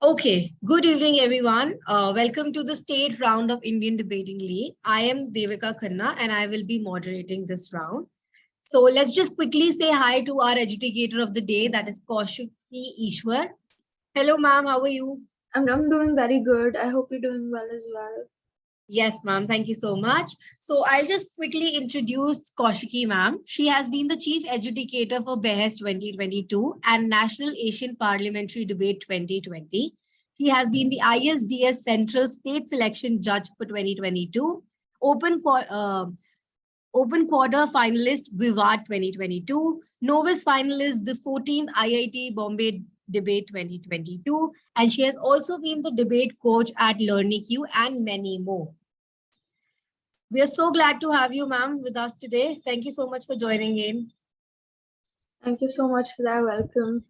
Okay, good evening, everyone. Welcome to the state round of Indian Debating League. I am Devika Khanna and I will be moderating this round. So let's just quickly say hi to our educator of the day, that is Kaushiki Ishwar. Hello, ma'am. How are you? I'm doing very good. I hope you're doing well as well. Yes, ma'am. Thank you so much. So I'll just quickly introduce Kaushiki, ma'am. She has been the chief educator for BEHES 2022 and National Asian Parliamentary Debate 2020. She has been the ISDS Central State Selection Judge for 2022, Open Quarter Finalist Vivad 2022, Novice Finalist the 14th IIT Bombay Debate 2022, and she has also been the debate coach at LearnyQ and many more. We are so glad to have you, ma'am, with us today. Thank you so much for joining in. Thank you so much for that welcome.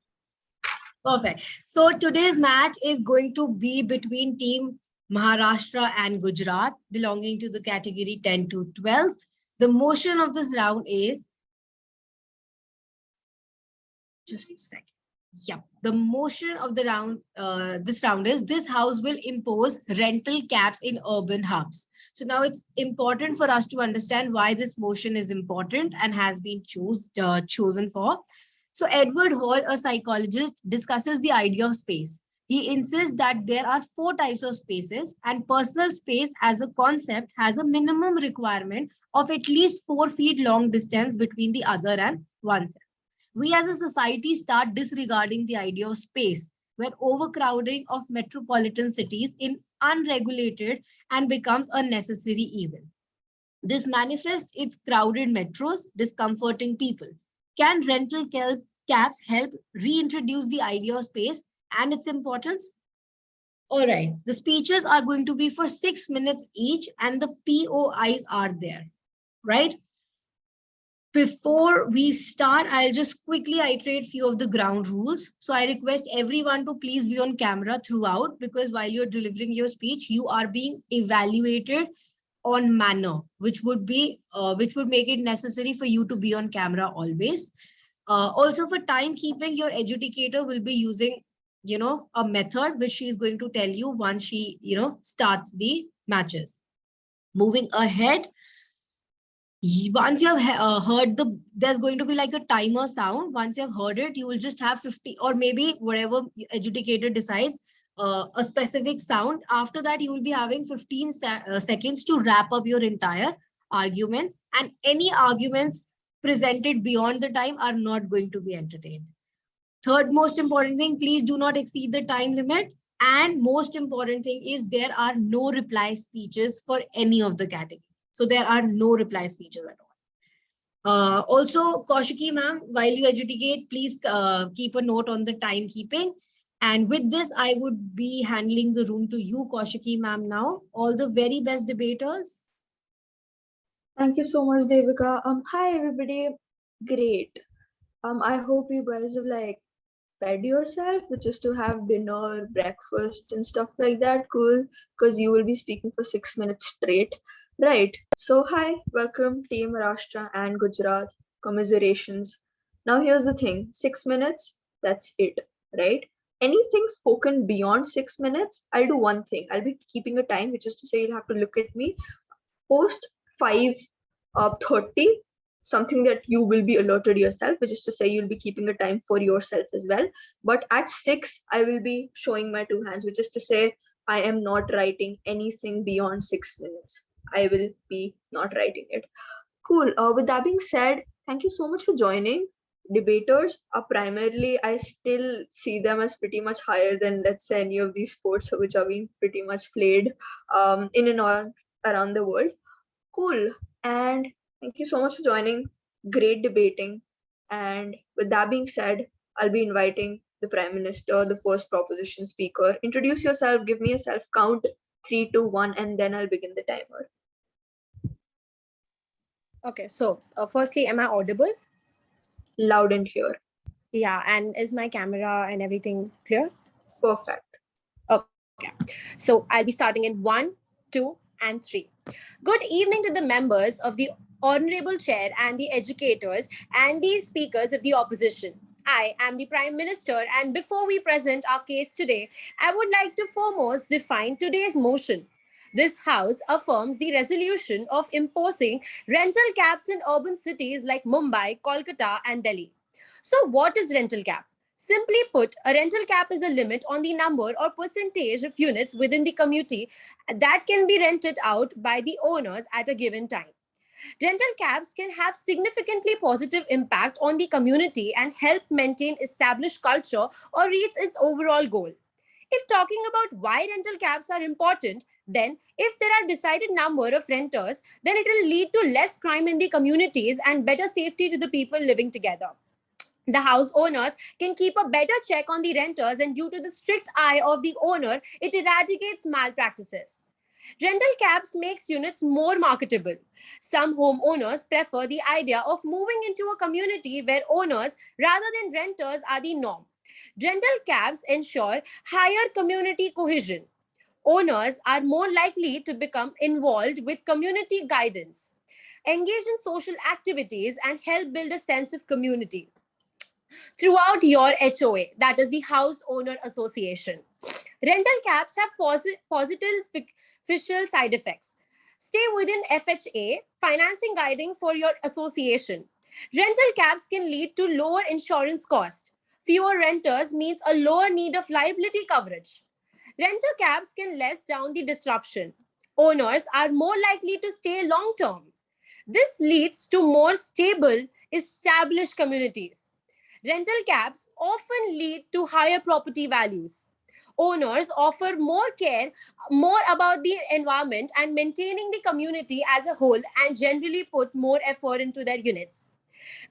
Perfect. So today's match is going to be between team Maharashtra and Gujarat, belonging to the category 10 to 12th. The motion of this round is, just a second. Yeah, the motion of the round, this round is, this house will impose rental caps in urban hubs. So now it's important for us to understand why this motion is important and has been chosen for. So Edward Hall, a psychologist, discusses the idea of space. He insists that there are 4 types of spaces, and personal space as a concept has a minimum requirement of at least 4 feet long distance between the other and oneself. We as a society start disregarding the idea of space, where overcrowding of metropolitan cities is unregulated and becomes a necessary evil. This manifests its crowded metros, discomforting people. Can rental caps help reintroduce the idea of space and its importance? All right, the speeches are going to be for 6 minutes each, and the POIs are there, right? Before we start, I'll just quickly iterate few of the ground rules. So I request everyone to please be on camera throughout, because while you're delivering your speech, you are being evaluated on manner, which would make it necessary for you to be on camera always. Also for timekeeping, your educator will be using, a method which she is going to tell you once she, starts the matches. Moving ahead, once you have heard there's going to be like a timer sound. Once you have heard it, you will just have 50 or maybe whatever educator decides, a specific sound. After that, you will be having 15 seconds to wrap up your entire arguments, and any arguments presented beyond the time are not going to be entertained. Third most important thing, please do not exceed the time limit. And most important thing is there are no reply speeches for any of the categories. So there are no reply speeches at all. Also, Kaushiki ma'am, while you educate, please keep a note on the timekeeping. And with this, I would be handling the room to you, Kaushiki ma'am, now. All the very best debaters. Thank you so much, Devika. Hi everybody. Great. I hope you guys have fed yourself, which is to have dinner, breakfast, and stuff like that. Cool, because you will be speaking for 6 minutes straight. Right. So hi, welcome Team Maharashtra and Gujarat. Commiserations. Now here's the thing: 6 minutes. That's it. Right. Anything spoken beyond 6 minutes, I'll do one thing. I'll be keeping a time, which is to say you'll have to look at me. Post 5:30, something that you will be alerted yourself, which is to say you'll be keeping a time for yourself as well. But at 6, I will be showing my 2 hands, which is to say I am not writing anything beyond 6 minutes. I will be not writing it. Cool. With that being said, thank you so much for joining. Debaters are primarily, I still see them as pretty much higher than, let's say, any of these sports which are being pretty much played in and around the world. Cool. And thank you so much for joining. Great debating. And with that being said, I'll be inviting the Prime Minister, the first proposition speaker. Introduce yourself, give me a self count, 3, 2, 1, and then I'll begin the timer. Okay, so firstly, am I audible? Loud and clear. Yeah, and is my camera and everything clear? Perfect. Okay, so I'll be starting in 1, 2, and 3. Good evening to the members of the Honorable Chair and the educators and the speakers of the opposition. I am the Prime Minister, and before we present our case today, I would like to foremost define today's motion. This House affirms the resolution of imposing rental caps in urban cities like Mumbai, Kolkata, and Delhi. So, what is rental cap? Simply put, a rental cap is a limit on the number or percentage of units within the community that can be rented out by the owners at a given time. Rental caps can have significantly positive impact on the community and help maintain established culture or reach its overall goal. If talking about why rental caps are important, then if there are decided number of renters, then it will lead to less crime in the communities and better safety to the people living together. The house owners can keep a better check on the renters, and due to the strict eye of the owner, it eradicates malpractices. Rental caps makes units more marketable. Some homeowners prefer the idea of moving into a community where owners rather than renters are the norm. Rental caps ensure higher community cohesion. Owners are more likely to become involved with community guidance, engage in social activities, and help build a sense of community throughout your HOA, that is the House Owner Association. Rental caps have positive fiscal side effects. Stay within FHA, financing guiding for your association. Rental caps can lead to lower insurance cost. Fewer renters means a lower need of liability coverage. Rental caps can less down the disruption. Owners are more likely to stay long term. This leads to more stable, established communities. Rental caps often lead to higher property values. Owners offer more care, more about the environment and maintaining the community as a whole, and generally put more effort into their units.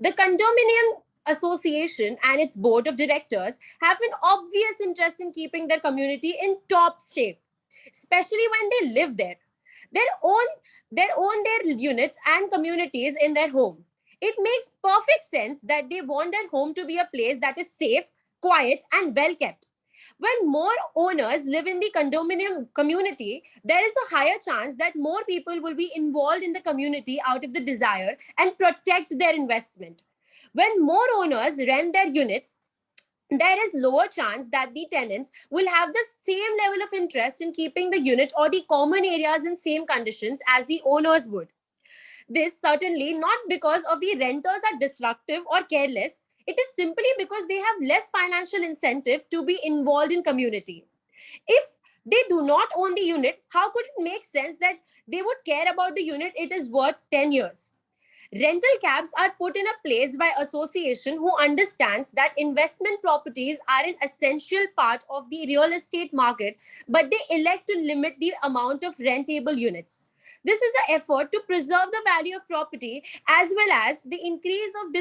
The condominium association and its board of directors have an obvious interest in keeping their community in top shape, especially when they live there. They own, they own their units and communities in their home. It makes perfect sense that they want their home to be a place that is safe, quiet, and well kept. When more owners live in the condominium community, there is a higher chance that more people will be involved in the community out of the desire and protect their investment. When more owners rent their units, there is lower chance that the tenants will have the same level of interest in keeping the unit or the common areas in same conditions as the owners would. This certainly not because of the renters are destructive or careless. It is simply because they have less financial incentive to be involved in community. If they do not own the unit, how could it make sense that they would care about the unit it is worth 10 years? Rental caps are put in a place by association who understands that investment properties are an essential part of the real estate market, but they elect to limit the amount of rentable units. This is an effort to preserve the value of property as well as the increase of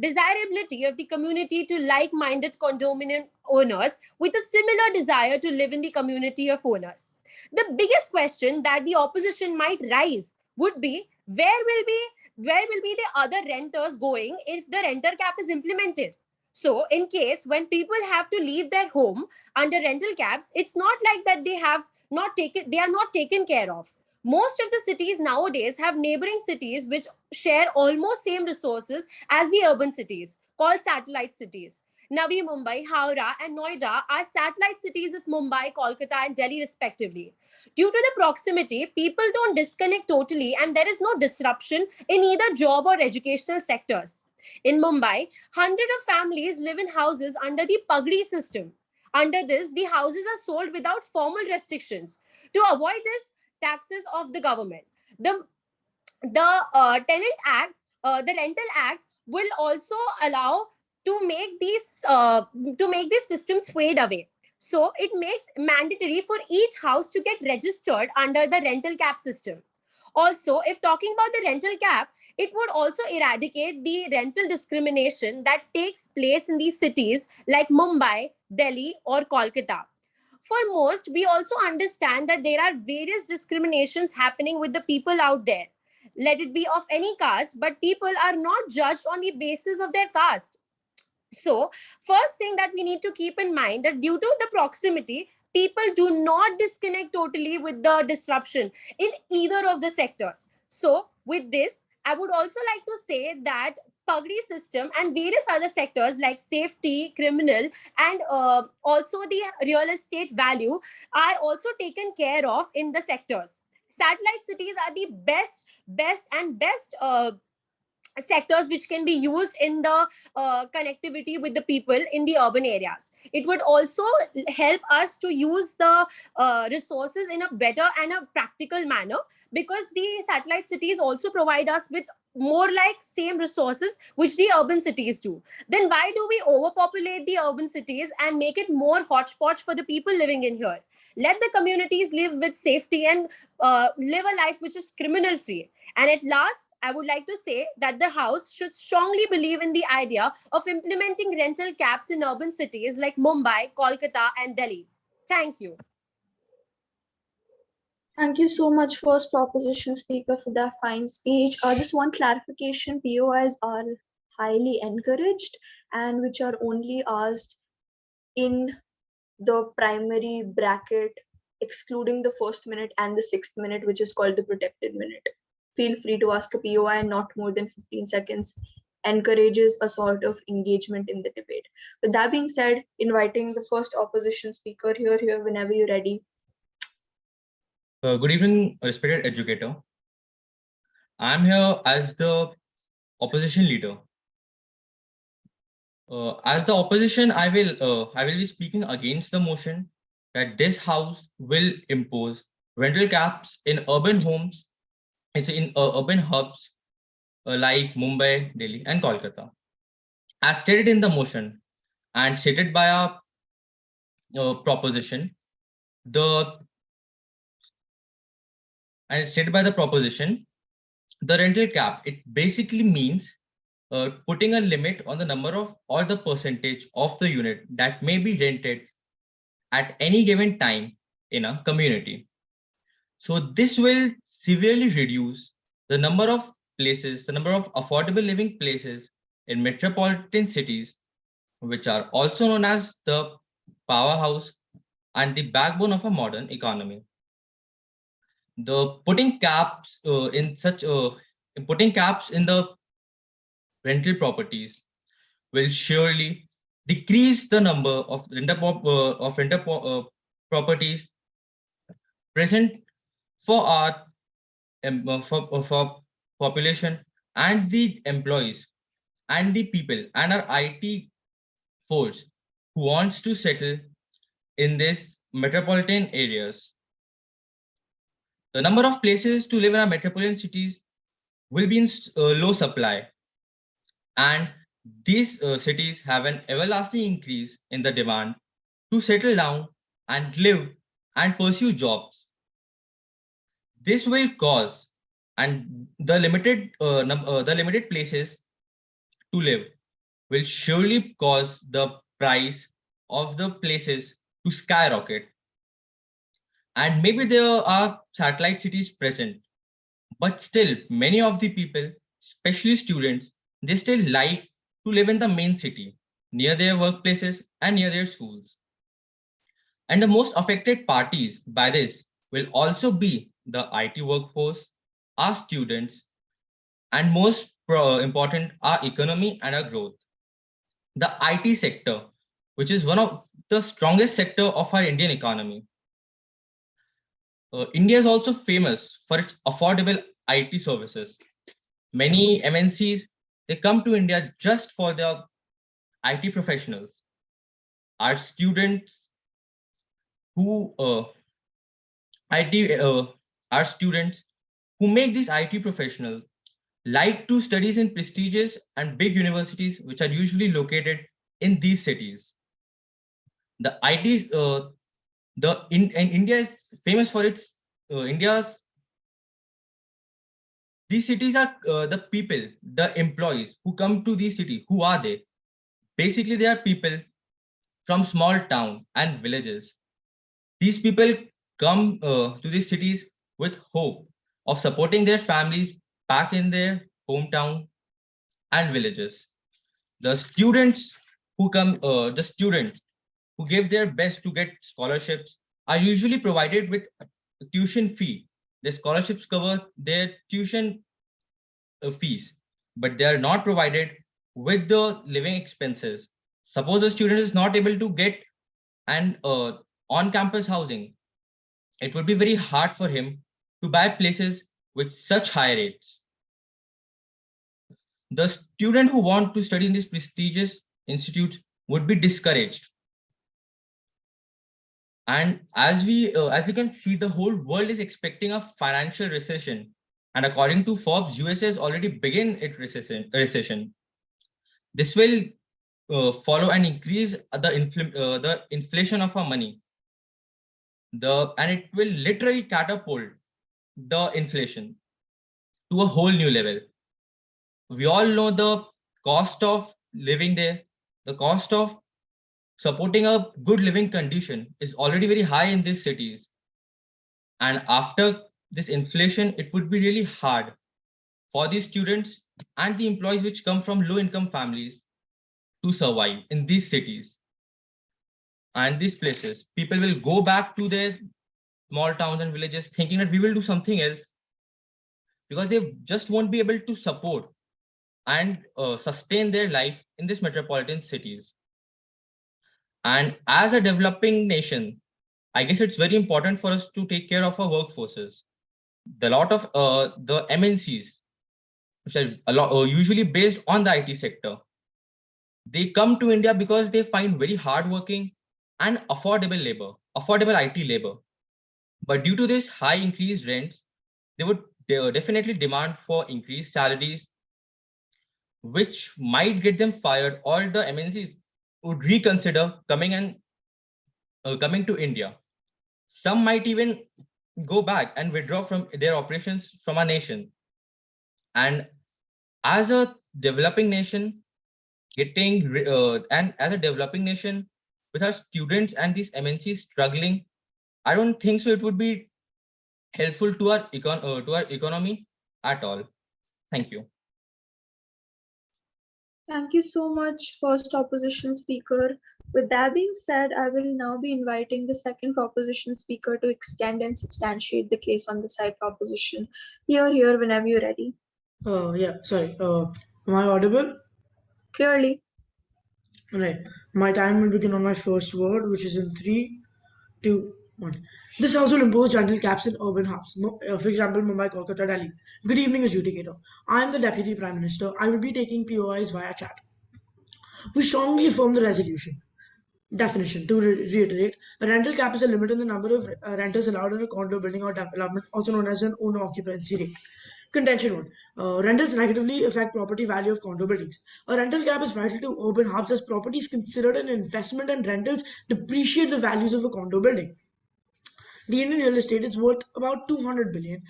desirability of the community to like-minded condominium owners with a similar desire to live in the community of owners. The biggest question that the opposition might raise would be where will be the other renters going if the renter cap is implemented? So, in case when people have to leave their home under rental caps, it's not like that they are not taken care of. Most of the cities nowadays have neighboring cities which share almost same resources as the urban cities, called satellite cities. Navi Mumbai, Howrah, and Noida are satellite cities of Mumbai, Kolkata, and Delhi, respectively. Due to the proximity, people don't disconnect totally, and there is no disruption in either job or educational sectors. In Mumbai, hundreds of families live in houses under the Pagdi system. Under this, the houses are sold without formal restrictions. To avoid this, taxes of the government. The tenant act, the rental act will also allow to make these systems fade away. So it makes mandatory for each house to get registered under the rental cap system. Also, if talking about the rental cap, it would also eradicate the rental discrimination that takes place in these cities like Mumbai, Delhi, or Kolkata. For most, we also understand that there are various discriminations happening with the people out there. Let it be of any caste, but people are not judged on the basis of their caste. So, first thing that we need to keep in mind that due to the proximity, people do not disconnect totally with the disruption in either of the sectors. So, with this, I would also like to say that pagdi system and various other sectors like safety, criminal, and also the real estate value are also taken care of in the sectors. Satellite cities are the best sectors which can be used in the connectivity with the people in the urban areas. It would also help us to use the resources in a better and a practical manner, because the satellite cities also provide us with more like same resources which the urban cities do. Then why do we overpopulate the urban cities and make it more hodgepodge for the people living in here? Let the communities live with safety and live a life which is criminal free. And at last, I would like to say that the House should strongly believe in the idea of implementing rental caps in urban cities like Mumbai, Kolkata, and Delhi. Thank you. Thank you so much, first proposition speaker, for that fine speech. Just one clarification: POIs are highly encouraged and which are only asked in the primary bracket, excluding the first minute and the sixth minute, which is called the protected minute. Feel free to ask a POI not more than 15 seconds. Encourages a sort of engagement in the debate. With that being said, inviting the first opposition speaker here whenever you're ready. Good evening, respected educator. I'm here as the opposition leader. As the opposition, I will be speaking against the motion that this House will impose rental caps in urban homes, in urban hubs like Mumbai, Delhi, and Kolkata. As stated in the motion and stated by our proposition, the rental cap, it basically means putting a limit on the number of or the percentage of the unit that may be rented at any given time in a community. So this will severely reduce the number of places, the number of affordable living places in metropolitan cities, which are also known as the powerhouse and the backbone of a modern economy. The putting caps in the rental properties will surely decrease the number of properties present for our for population and the employees and the people and our IT force who wants to settle in these metropolitan areas. The number of places to live in our metropolitan cities will be in low supply, and these cities have an everlasting increase in the demand to settle down and live and pursue jobs. This will cause, and the limited places to live will surely cause the price of the places to skyrocket. And maybe there are satellite cities present, but still many of the people, especially students, they still like to live in the main city, near their workplaces and near their schools. And the most affected parties by this will also be the IT workforce, our students, and most important, our economy and our growth. The IT sector, which is one of the strongest sector of our Indian economy. India is also famous for its affordable IT services. Many MNCs, they come to India just for their IT professionals. Our students who IT our students who make these IT professionals like to studies in prestigious and big universities, which are usually located in these cities. The IT and India is famous for its India's. These cities are the people, the employees who come to these cities. Who are they? Basically, they are people from small town and villages. These people come to these cities with hope of supporting their families back in their hometown and villages. The students the students who give their best to get scholarships are usually provided with tuition fee. The scholarships cover their tuition fees. but they are not provided with the living expenses. Suppose a student is not able to get an on-campus housing, it would be very hard for him to buy places with such high rates. The student who want to study in these prestigious institutes would be discouraged. And as we can see, the whole world is expecting a financial recession. And according to Forbes, USA has already begun its recession. This will follow and increase the inflation of our money. And it will literally catapult the inflation to a whole new level. We all know the cost of living there, the cost of supporting a good living condition is already very high in these cities. And after this inflation, it would be really hard for the students and the employees which come from low income families to survive in these cities and these places. People will go back to their small towns and villages thinking that we will do something else, because they just won't be able to support and sustain their life in these metropolitan cities. And as a developing nation, I guess it's very important for us to take care of our workforces. The lot of the MNCs, which are usually based on the IT sector, they come to India because they find very hardworking and affordable IT labor. But due to this high increased rents, they would definitely demand for increased salaries, which might get them fired, or the MNCs would reconsider coming to India. Some might even go back and withdraw from their operations from our nation. And as a developing nation, as a developing nation with our students and these MNCs struggling, I don't think so it would be helpful to our economy at all. Thank you. Thank you so much, first opposition speaker. With that being said, I will now be inviting the second proposition speaker to extend and substantiate the case on the side proposition. Here, whenever you're ready. Yeah, sorry. Am I audible? Clearly. Right. My time will begin on my first word, which is in 3, 2, 1. This house will impose general caps in urban hubs. For example, Mumbai, Kolkata, Delhi. Good evening, adjudicator. I am the Deputy Prime Minister. I will be taking POIs via chat. We strongly affirm the resolution. Definition. To reiterate, a rental cap is a limit on the number of renters allowed in a condo building or development, also known as an owner occupancy rate. Contention 1. Rentals negatively affect property value of condo buildings. A rental cap is vital to urban hubs as property is considered an investment and rentals depreciate the values of a condo building. The Indian real estate is worth about $200 billion,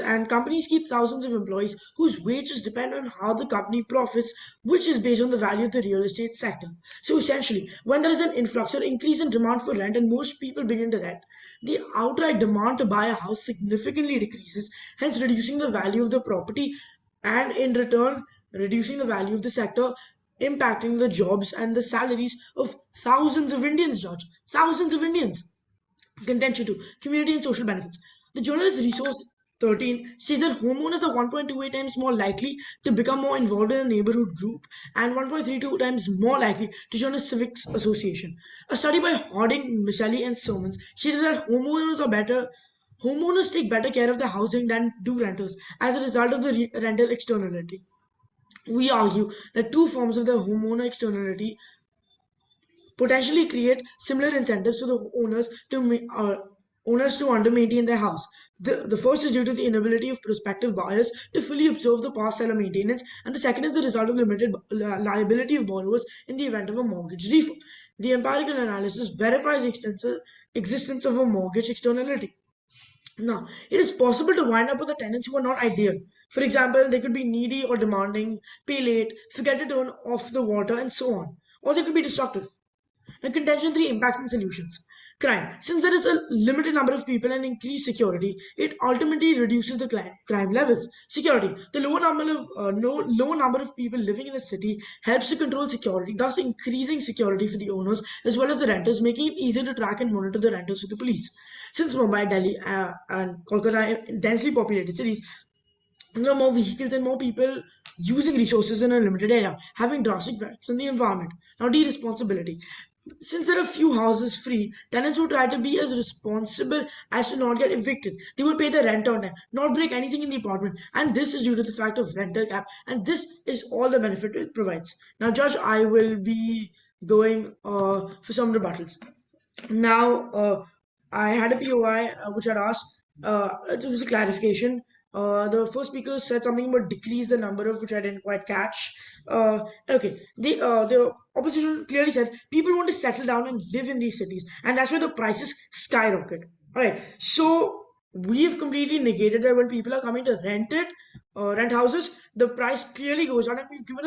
and companies keep thousands of employees whose wages depend on how the company profits, which is based on the value of the real estate sector. So essentially, when there is an influx or increase in demand for rent and most people begin to rent, the outright demand to buy a house significantly decreases, hence reducing the value of the property and in return reducing the value of the sector, impacting the jobs and the salaries of thousands of Indians, George. Thousands of Indians. Contention 2. Community and social benefits. The journalist resource 13 says that homeowners are 1.28 times more likely to become more involved in a neighborhood group and 1.32 times more likely to join a civics association. A study by Harding, Michelli, and Sermons stated that homeowners take better care of their housing than do renters as a result of the rental externality. We argue that two forms of the homeowner externality potentially create similar incentives to the owners to under maintain their house. The first is due to the inability of prospective buyers to fully absorb the past seller maintenance, and the second is the result of limited liability of borrowers in the event of a mortgage default. The empirical analysis verifies the existence of a mortgage externality. Now, it is possible to wind up with the tenants who are not ideal. For example, they could be needy or demanding, pay late, forget to turn off the water, and so on. Or they could be destructive. Now, contention 3, impacts and solutions. Crime. Since there is a limited number of people and increased security, it ultimately reduces the crime levels. Security. The lower number of people living in a city helps to control security, thus increasing security for the owners as well as the renters, making it easier to track and monitor the renters for the police. Since Mumbai, Delhi, and Kolkata are densely populated cities, there are more vehicles and more people using resources in a limited area, having drastic effects on the environment. Now, responsibility. Since there are few houses free, tenants will try to be as responsible as to not get evicted. They will pay the rent on time, not break anything in the apartment, and this is due to the fact of rental cap. And this is all the benefit it provides. Now, Judge, I will be going for some rebuttals. Now, I had a POI which had asked, it was a clarification. The first speaker said something about decrease the number of, which I didn't quite catch. Okay, the opposition clearly said people want to settle down and live in these cities, and that's where the prices skyrocket. All right, so we've completely negated that when people are coming to rent houses, the price clearly goes down, and we've given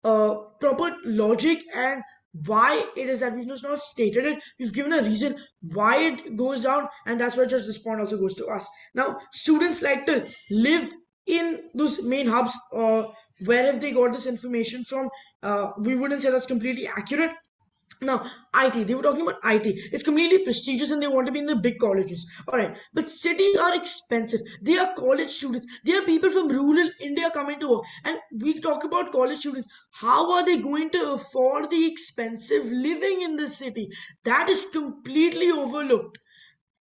a proper logic and why it is that we've just not stated it. We've given a reason why it goes down, and that's where just this point also goes to us. Now, students like to live in those main hubs. Where have they got this information from? We wouldn't say that's completely accurate. Now, IT, they were talking about IT. It's completely prestigious and they want to be in the big colleges. Alright, but cities are expensive. They are college students. They are people from rural India coming to work. And we talk about college students. How are they going to afford the expensive living in the city? That is completely overlooked.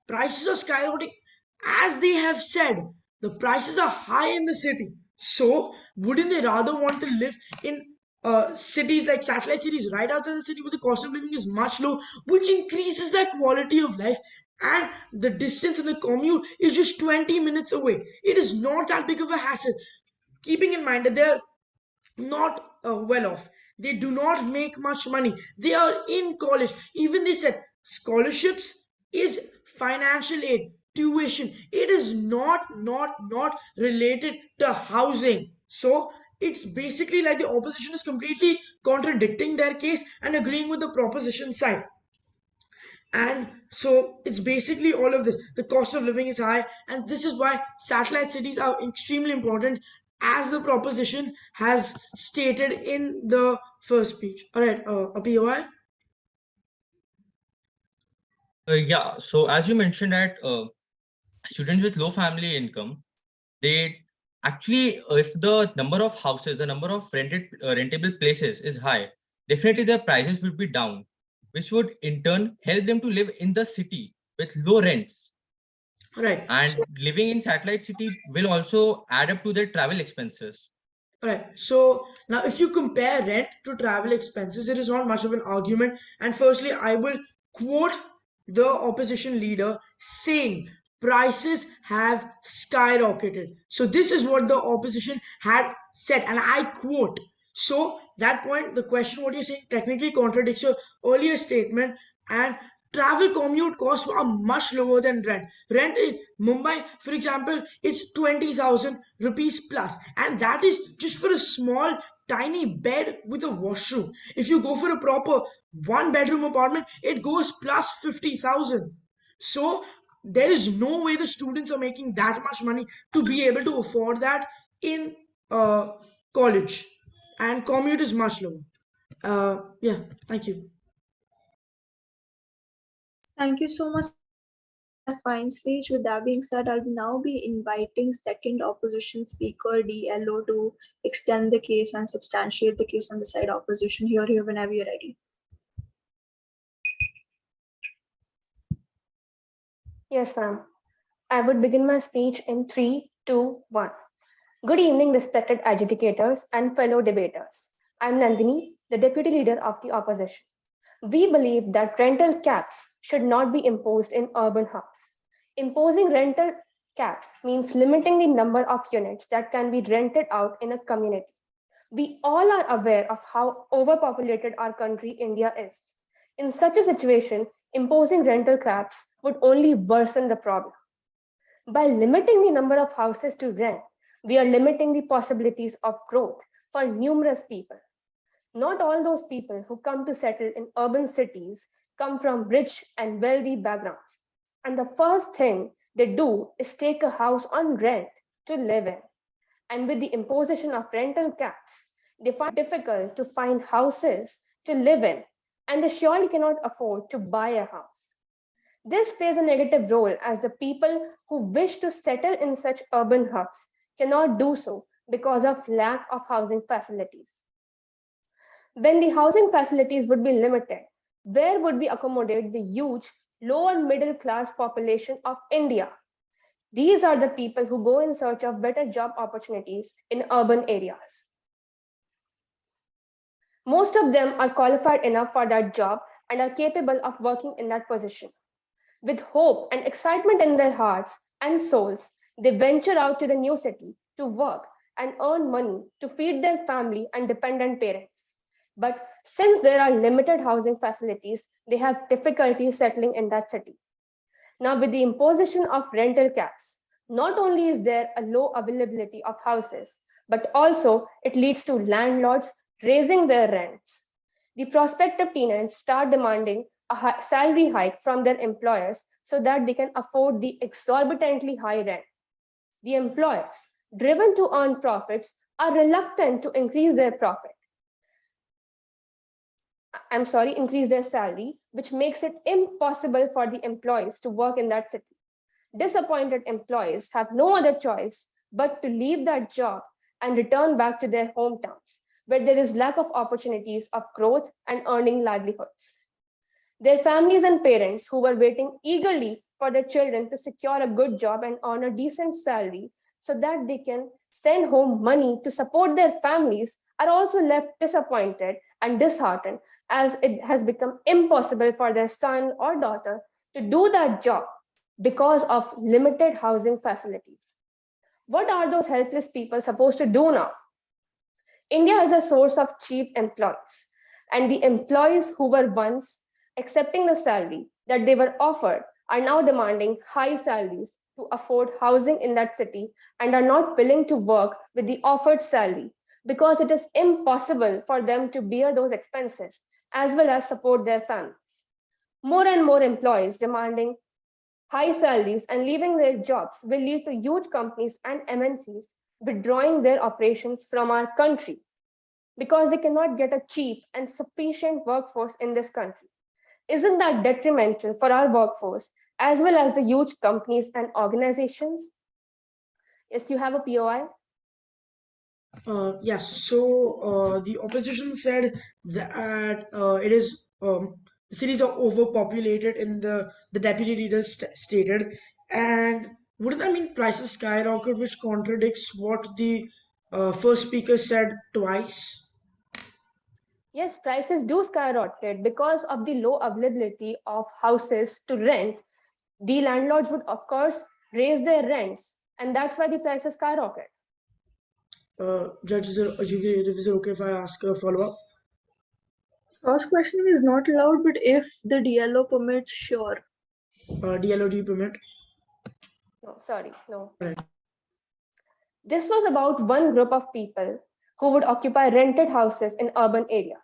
Prices are skyrocketing. As they have said, the prices are high in the city. So, wouldn't they rather want to live in cities like satellite cities right outside the city where the cost of living is much low, which increases their quality of life? And the distance in the commute is just 20 minutes away. It is not that big of a hassle, keeping in mind that they're not well off. They do not make much money. They are in college. Even they said scholarships is financial aid, tuition. It is not related to housing. So it's basically like the opposition is completely contradicting their case and agreeing with the proposition side. And so it's basically all of this. The cost of living is high, and this is why satellite cities are extremely important, as the proposition has stated in the first speech. All right, a POI. Yeah, so as you mentioned that students with low family income, they actually, if the number of houses, the number of rentable places is high, definitely their prices will be down, which would in turn help them to live in the city with low rents. All right. And So living in satellite city will also add up to their travel expenses. Alright, so now if you compare rent to travel expenses, it is not much of an argument. And firstly, I will quote the opposition leader saying prices have skyrocketed. So this is what the opposition had said, and I quote. So that point, the question what you're saying technically contradicts your earlier statement, and travel commute costs are much lower than rent. Rent in Mumbai, for example, is 20,000 rupees plus, and that is just for a small, tiny bed with a washroom. If you go for a proper one bedroom apartment, it goes plus 50,000. So there is no way the students are making that much money to be able to afford that in college, and commute is much lower. Yeah, thank you. Thank you so much for that fine speech. With that being said, I'll now be inviting second opposition speaker DLO to extend the case and substantiate the case on the side opposition. Here, whenever you're ready. Yes, ma'am. I would begin my speech in 3, 2, 1. Good evening, respected adjudicators and fellow debaters. I'm Nandini, the deputy leader of the opposition. We believe that rental caps should not be imposed in urban hubs. Imposing rental caps means limiting the number of units that can be rented out in a community. We all are aware of how overpopulated our country, India, is. In such a situation, imposing rental caps would only worsen the problem. By limiting the number of houses to rent, we are limiting the possibilities of growth for numerous people. Not all those people who come to settle in urban cities come from rich and wealthy backgrounds. And the first thing they do is take a house on rent to live in. And with the imposition of rental caps, they find it difficult to find houses to live in, and they surely cannot afford to buy a house. This plays a negative role as the people who wish to settle in such urban hubs cannot do so because of lack of housing facilities. When the housing facilities would be limited, where would we accommodate the huge low and middle class population of India? These are the people who go in search of better job opportunities in urban areas. Most of them are qualified enough for that job and are capable of working in that position. With hope and excitement in their hearts and souls, they venture out to the new city to work and earn money to feed their family and dependent parents. But since there are limited housing facilities, they have difficulty settling in that city. Now, with the imposition of rental caps, not only is there a low availability of houses, but also it leads to landlords raising their rents. The prospective tenants start demanding a salary hike from their employers so that they can afford the exorbitantly high rent. The employers, driven to earn profits, are reluctant to increase their salary, which makes it impossible for the employees to work in that city. Disappointed employees have no other choice but to leave that job and return back to their hometowns, where there is lack of opportunities of growth and earning livelihoods. Their families and parents who were waiting eagerly for their children to secure a good job and earn a decent salary so that they can send home money to support their families are also left disappointed and disheartened as it has become impossible for their son or daughter to do that job because of limited housing facilities. What are those helpless people supposed to do now? India is a source of cheap employees, and the employees who were once accepting the salary that they were offered are now demanding high salaries to afford housing in that city and are not willing to work with the offered salary because it is impossible for them to bear those expenses as well as support their families. More and more employees demanding high salaries and leaving their jobs will lead to huge companies and MNCs withdrawing their operations from our country because they cannot get a cheap and sufficient workforce in this country. Isn't that detrimental for our workforce as well as the huge companies and organizations? Yes, you have a POI? Yes, so the opposition said that it is the cities are overpopulated in the deputy leader stated, and wouldn't that mean prices skyrocket, which contradicts what the first speaker said twice? Yes, prices do skyrocket because of the low availability of houses to rent. The landlords would, of course, raise their rents, and that's why the prices skyrocket. Judge, is it okay if I ask a follow up? Cross questioning is not allowed, but if the DLO permits, sure. DLO, do you permit? No, sorry, no. Right. This was about one group of people who would occupy rented houses in urban areas.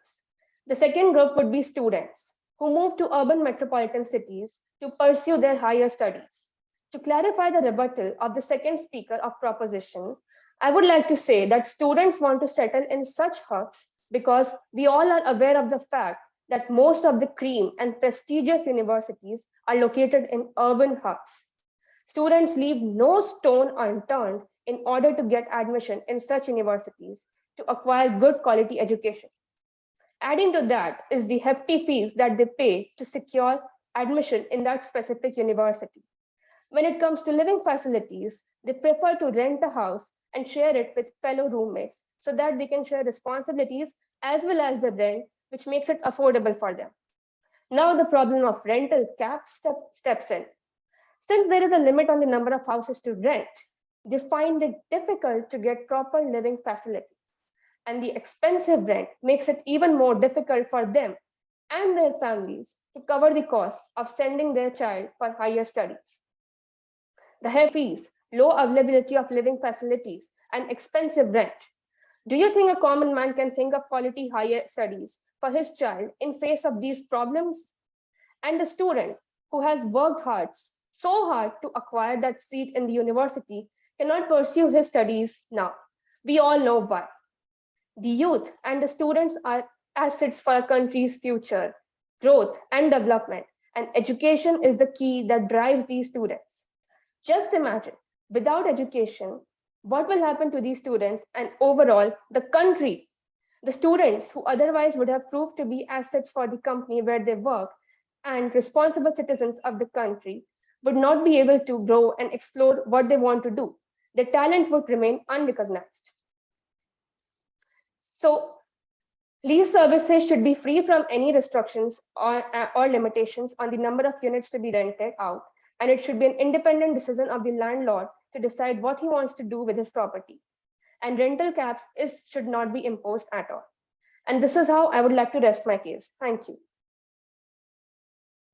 The second group would be students who move to urban metropolitan cities to pursue their higher studies. To clarify the rebuttal of the second speaker of proposition, I would like to say that students want to settle in such hubs because we all are aware of the fact that most of the cream and prestigious universities are located in urban hubs. Students leave no stone unturned in order to get admission in such universities to acquire good quality education. Adding to that is the hefty fees that they pay to secure admission in that specific university. When it comes to living facilities, they prefer to rent a house and share it with fellow roommates so that they can share responsibilities as well as the rent, which makes it affordable for them. Now, the problem of rental cap steps in. Since there is a limit on the number of houses to rent, they find it difficult to get proper living facilities. And the expensive rent makes it even more difficult for them and their families to cover the costs of sending their child for higher studies. The heavy fees, low availability of living facilities, and expensive rent. Do you think a common man can think of quality higher studies for his child in face of these problems? And the student who has worked hard, so hard to acquire that seat in the university cannot pursue his studies now. We all know why. The youth and the students are assets for a country's future, growth, and development, and education is the key that drives these students. Just imagine, without education, What will happen to these students and overall the country? The students who otherwise would have proved to be assets for the company where they work and responsible citizens of the country would not be able to grow and explore what they want to do. Their talent would remain unrecognized. So, lease services should be free from any restrictions or limitations on the number of units to be rented out, and it should be an independent decision of the landlord to decide what he wants to do with his property. And rental caps should not be imposed at all. And this is how I would like to rest my case. Thank you.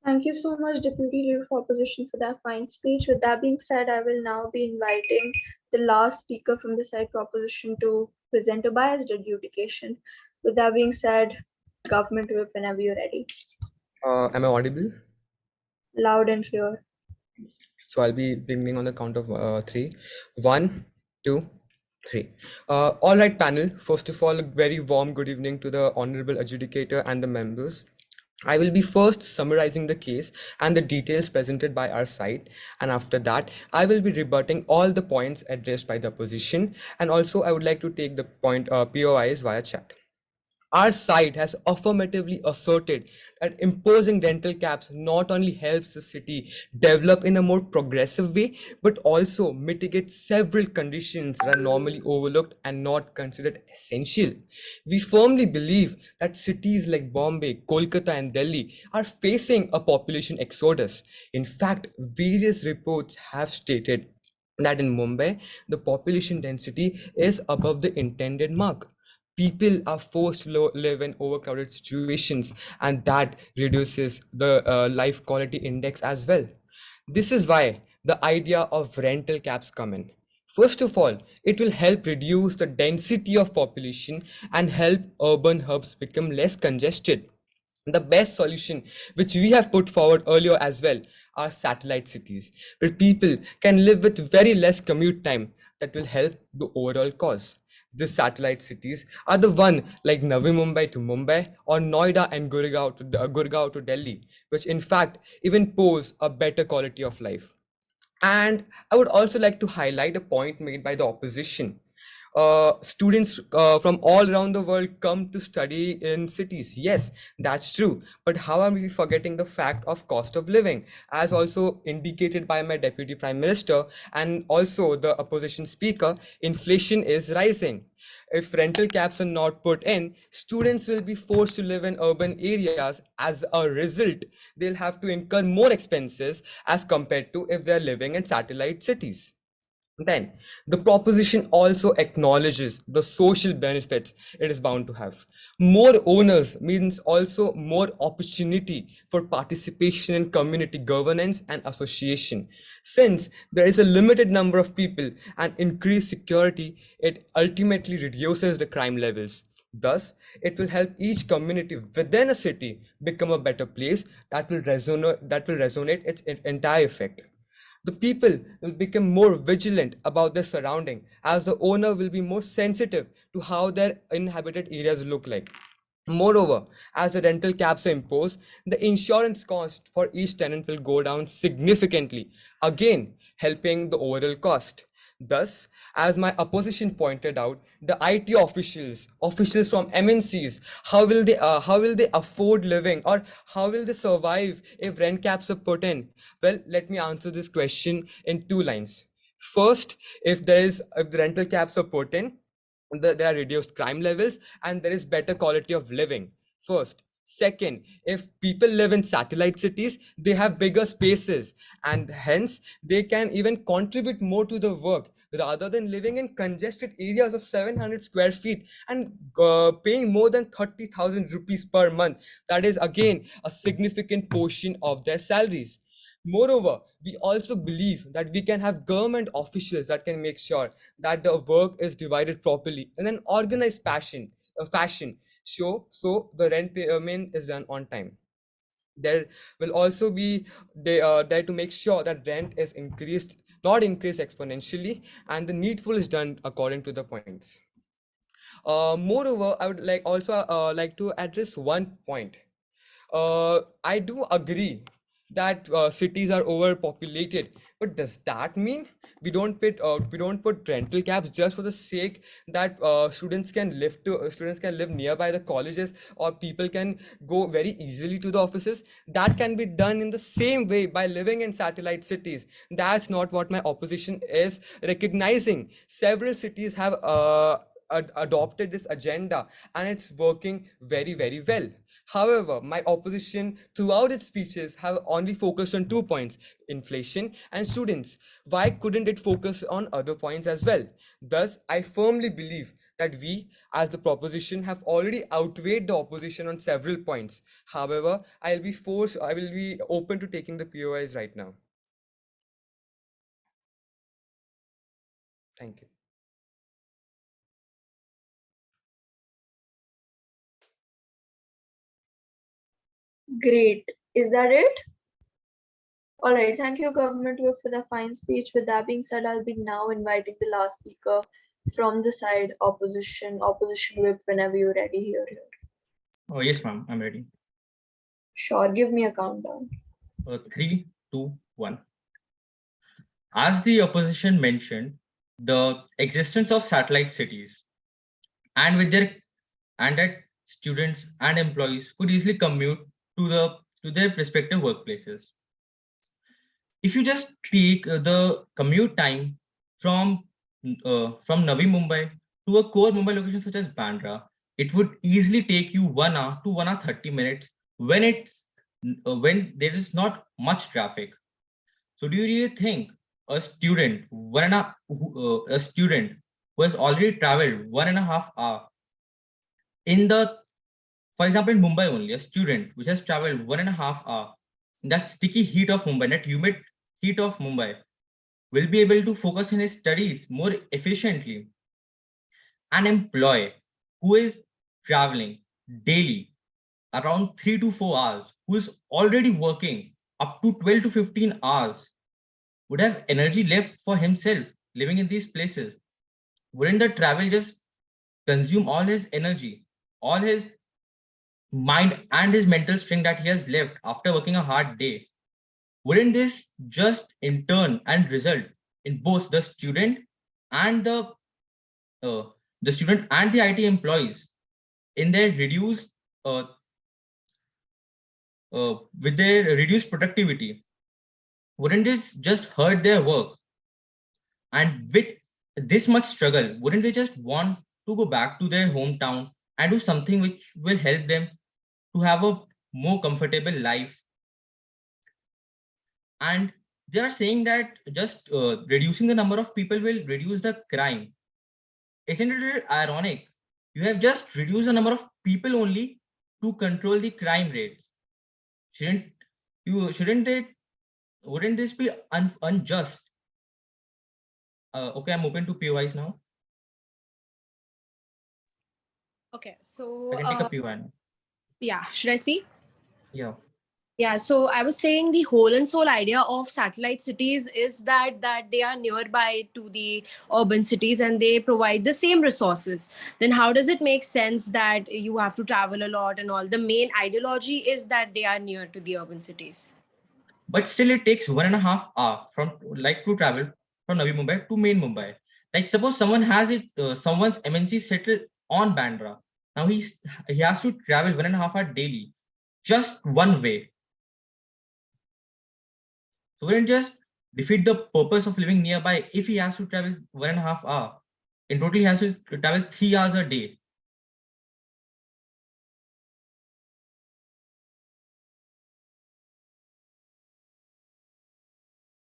Thank you so much, Deputy Leader of Opposition, for that fine speech. With that being said, I will now be inviting the last speaker from the side proposition to present a biased adjudication. With that being said, Government Whip, whenever you're ready. Am I audible? Loud and clear. So I'll be beginning on the count of three. 1, 2, 3. All right, panel. First of all, a very warm good evening to the honorable adjudicator and the members. I will be first summarizing the case and the details presented by our side, and after that, I will be rebutting all the points addressed by the opposition, and also I would like to take the POIs via chat. Our side has affirmatively asserted that imposing rental caps not only helps the city develop in a more progressive way, but also mitigates several conditions that are normally overlooked and not considered essential. We firmly believe that cities like Bombay, Kolkata, and Delhi are facing a population exodus. In fact, various reports have stated that in Mumbai, the population density is above the intended mark. People are forced to live in overcrowded situations, and that reduces the life quality index as well. This is why the idea of rental caps come in. First of all, it will help reduce the density of population and help urban hubs become less congested. The best solution, which we have put forward earlier as well, are satellite cities, where people can live with very less commute time that will help the overall cause. These satellite cities are the one like Navi Mumbai to Mumbai or Noida and Gurgaon to Delhi, which in fact even pose a better quality of life. And I would also like to highlight a point made by the opposition. Students from all around the world come to study in cities. Yes, that's true. But how are we forgetting the fact of cost of living? As also indicated by my Deputy Prime Minister and also the opposition speaker, inflation is rising. If rental caps are not put in, students will be forced to live in urban areas. As a result, they'll have to incur more expenses as compared to if they're living in satellite cities. Then, the proposition also acknowledges the social benefits it is bound to have. More owners means also more opportunity for participation in community governance and association. Since there is a limited number of people and increased security, it ultimately reduces the crime levels. Thus, it will help each community within a city become a better place that will resonate its entire effect. The people will become more vigilant about their surrounding as the owner will be more sensitive to how their inhabited areas look like. Moreover, as the rental caps are imposed, the insurance cost for each tenant will go down significantly, again helping the overall cost. Thus, as my opposition pointed out, the IT officials from MNCs, how will they afford living, or how will they survive if rent caps are put in? Well, let me answer this question in two lines. First, if the rental caps are put in, there are reduced crime levels and there is better quality of living. First. Second, if people live in satellite cities, they have bigger spaces and hence they can even contribute more to the work rather than living in congested areas of 700 square feet and paying more than 30,000 rupees per month. That is again a significant portion of their salaries. Moreover, we also believe that we can have government officials that can make sure that the work is divided properly in an organized fashion. So the rent payment is done on time. There will also be there to make sure that rent is increased, not increased exponentially, and the needful is done according to the points. Moreover, I would like to address one point. I do agree that cities are overpopulated, but does that mean we don't put rental cabs just for the sake that students can live nearby the colleges, or people can go very easily to the offices? That can be done in the same way by living in satellite cities. That's not what my opposition is recognizing. Several cities have adopted this agenda, and it's working very, very well. However, my opposition throughout its speeches have only focused on 2 points: inflation and students. Why couldn't it focus on other points as well? Thus, I firmly believe that we, as the proposition, have already outweighed the opposition on several points. However, I will be open to taking the POIs right now. Thank you. Great. Is that it? All right. Thank you, Government Whip, for the fine speech. With that being said, I'll be now inviting the last speaker from the side opposition. Opposition Whip, whenever you're ready, here. Oh, yes, ma'am. I'm ready. Sure. Give me a countdown. 3, 2, 1. As the opposition mentioned, the existence of satellite cities and with their and that students and employees could easily commute to their respective workplaces. If you just take the commute time from Navi Mumbai to a core Mumbai location such as Bandra, it would easily take you 1 hour to 1 hour 30 minutes when there is not much traffic. So do you really think a student a student who has already traveled 1.5 hours in the, for example, in Mumbai only, a student which has traveled 1.5 hours in that sticky heat of Mumbai, that humid heat of Mumbai, will be able to focus on his studies more efficiently? An employee who is traveling daily around 3 to 4 hours, who is already working up to 12 to 15 hours, would have energy left for himself living in these places? Wouldn't the travel just consume all his energy, all his mind and his mental strength that he has left after working a hard day? Wouldn't this just in turn and result in both and the uh, the student and the IT employees in their reduced with their reduced productivity? Wouldn't this just hurt their work? And with this much struggle, wouldn't they just want to go back to their hometown and do something which will help them to have a more comfortable life? And they are saying that just reducing the number of people will reduce the crime. Isn't it a little ironic? You have just reduced the number of people only to control the crime rates. Shouldn't they, wouldn't this be unjust? Okay, I'm open to POIs now. Okay, so I can take a POI now. yeah, should I speak? Yeah. Yeah, so I was saying the whole and sole idea of satellite cities is that they are nearby to the urban cities and they provide the same resources. Then how does it make sense that you have to travel a lot and all? The main ideology is that they are near to the urban cities. But still it takes 1.5 hours from like to travel from Navi Mumbai to main Mumbai. Like suppose someone has someone's MNC settled on Bandra. Now he has to travel 1.5 hours daily, just one way. So wouldn't just defeat the purpose of living nearby if he has to travel 1.5 hours? In total, he has to travel 3 hours a day.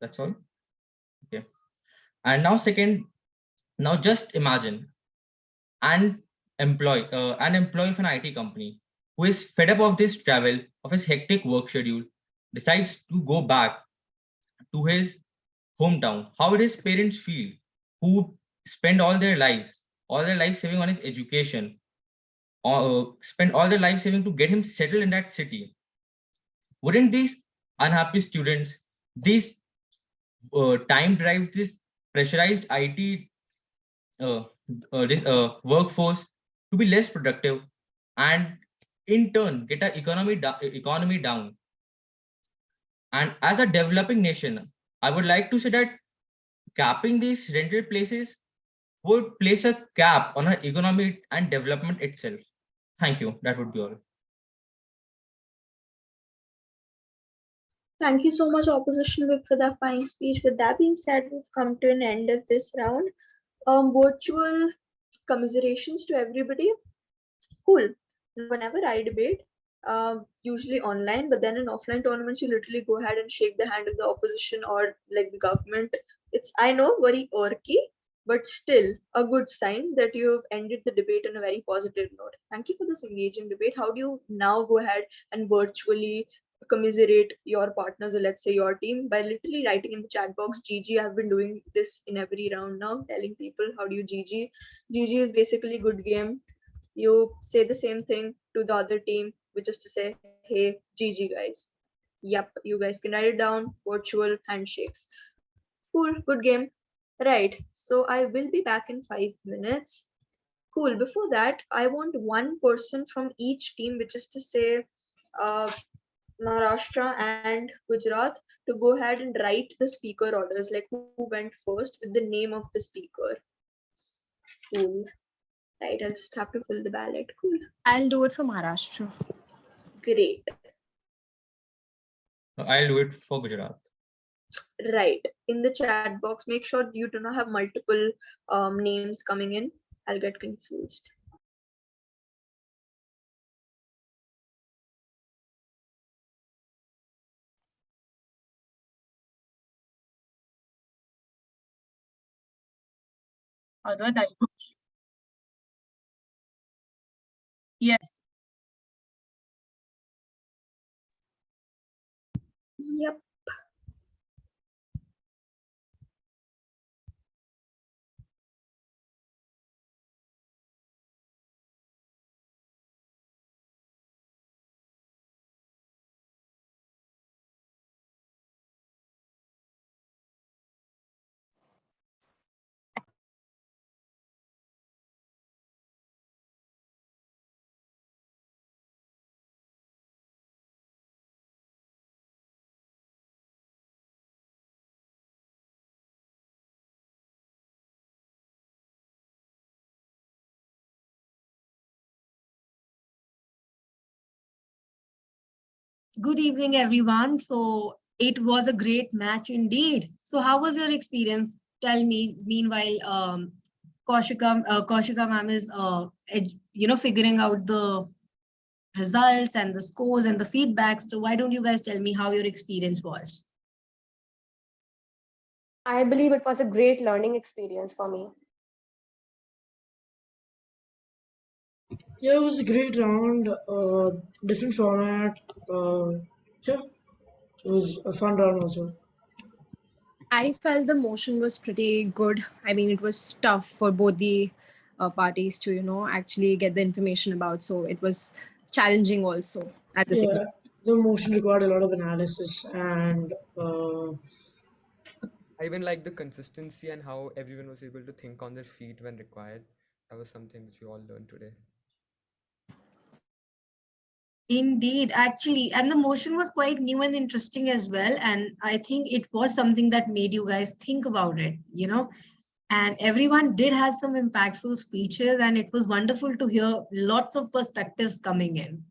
That's all. Okay. And now second, now just imagine an employee of an IT company who is fed up of this travel, of his hectic work schedule, decides to go back to his hometown. How would his parents feel, who spend all their lives saving on his education, or spend all their life saving to get him settled in that city? Wouldn't these unhappy students, these time drives, this pressurized IT uh, this workforce to be less productive and in turn get our economy down? And as a developing nation, I would like to say that capping these rental places would place a cap on our economy and development itself. Thank you. That would be all. Thank you so much, Opposition Whip, for that fine speech. With that being said, we've come to an end of this round. Virtual commiserations to everybody. Cool. Whenever I debate, usually online, but then in offline tournaments, you literally go ahead and shake the hand of the opposition or like the government. It's, I know, very irky, but still a good sign that you have ended the debate on a very positive note. Thank you for this engaging debate. How do you now go ahead and virtually commiserate your partners, or let's say your team, by literally writing in the chat box GG? I've been doing this in every round now, telling people how do you GG. GG is basically good game. You say the same thing to the other team, which is to say, hey, GG guys. Yep, you guys can write it down, virtual handshakes. Cool, good game. Right, so I will be back in 5 minutes. Cool, before that, I want one person from each team, which is to say, Maharashtra and Gujarat, to go ahead and write the speaker orders, like who went first with the name of the speaker. Cool. Right, I'll just have to fill the ballot. Cool. I'll do it for Maharashtra. Great. I'll do it for Gujarat. Right. In the chat box, make sure you do not have multiple names coming in. I'll get confused. Yes. Yep. Good evening, everyone. So it was a great match indeed. So how was your experience? Tell me. Meanwhile, Kaushika ma'am is, figuring out the results and the scores and the feedbacks. So why don't you guys tell me how your experience was? I believe it was a great learning experience for me. Yeah, it was a great round. Different format. Yeah, it was a fun round also. I felt the motion was pretty good. I mean, it was tough for both the parties to, actually get the information about. So it was challenging also at the same Yeah, time. the motion required a lot of analysis and I even like the consistency and how everyone was able to think on their feet when required. That was something which we all learned today. Indeed, actually, and the motion was quite new and interesting as well. And I think it was something that made you guys think about it, and everyone did have some impactful speeches, and it was wonderful to hear lots of perspectives coming in.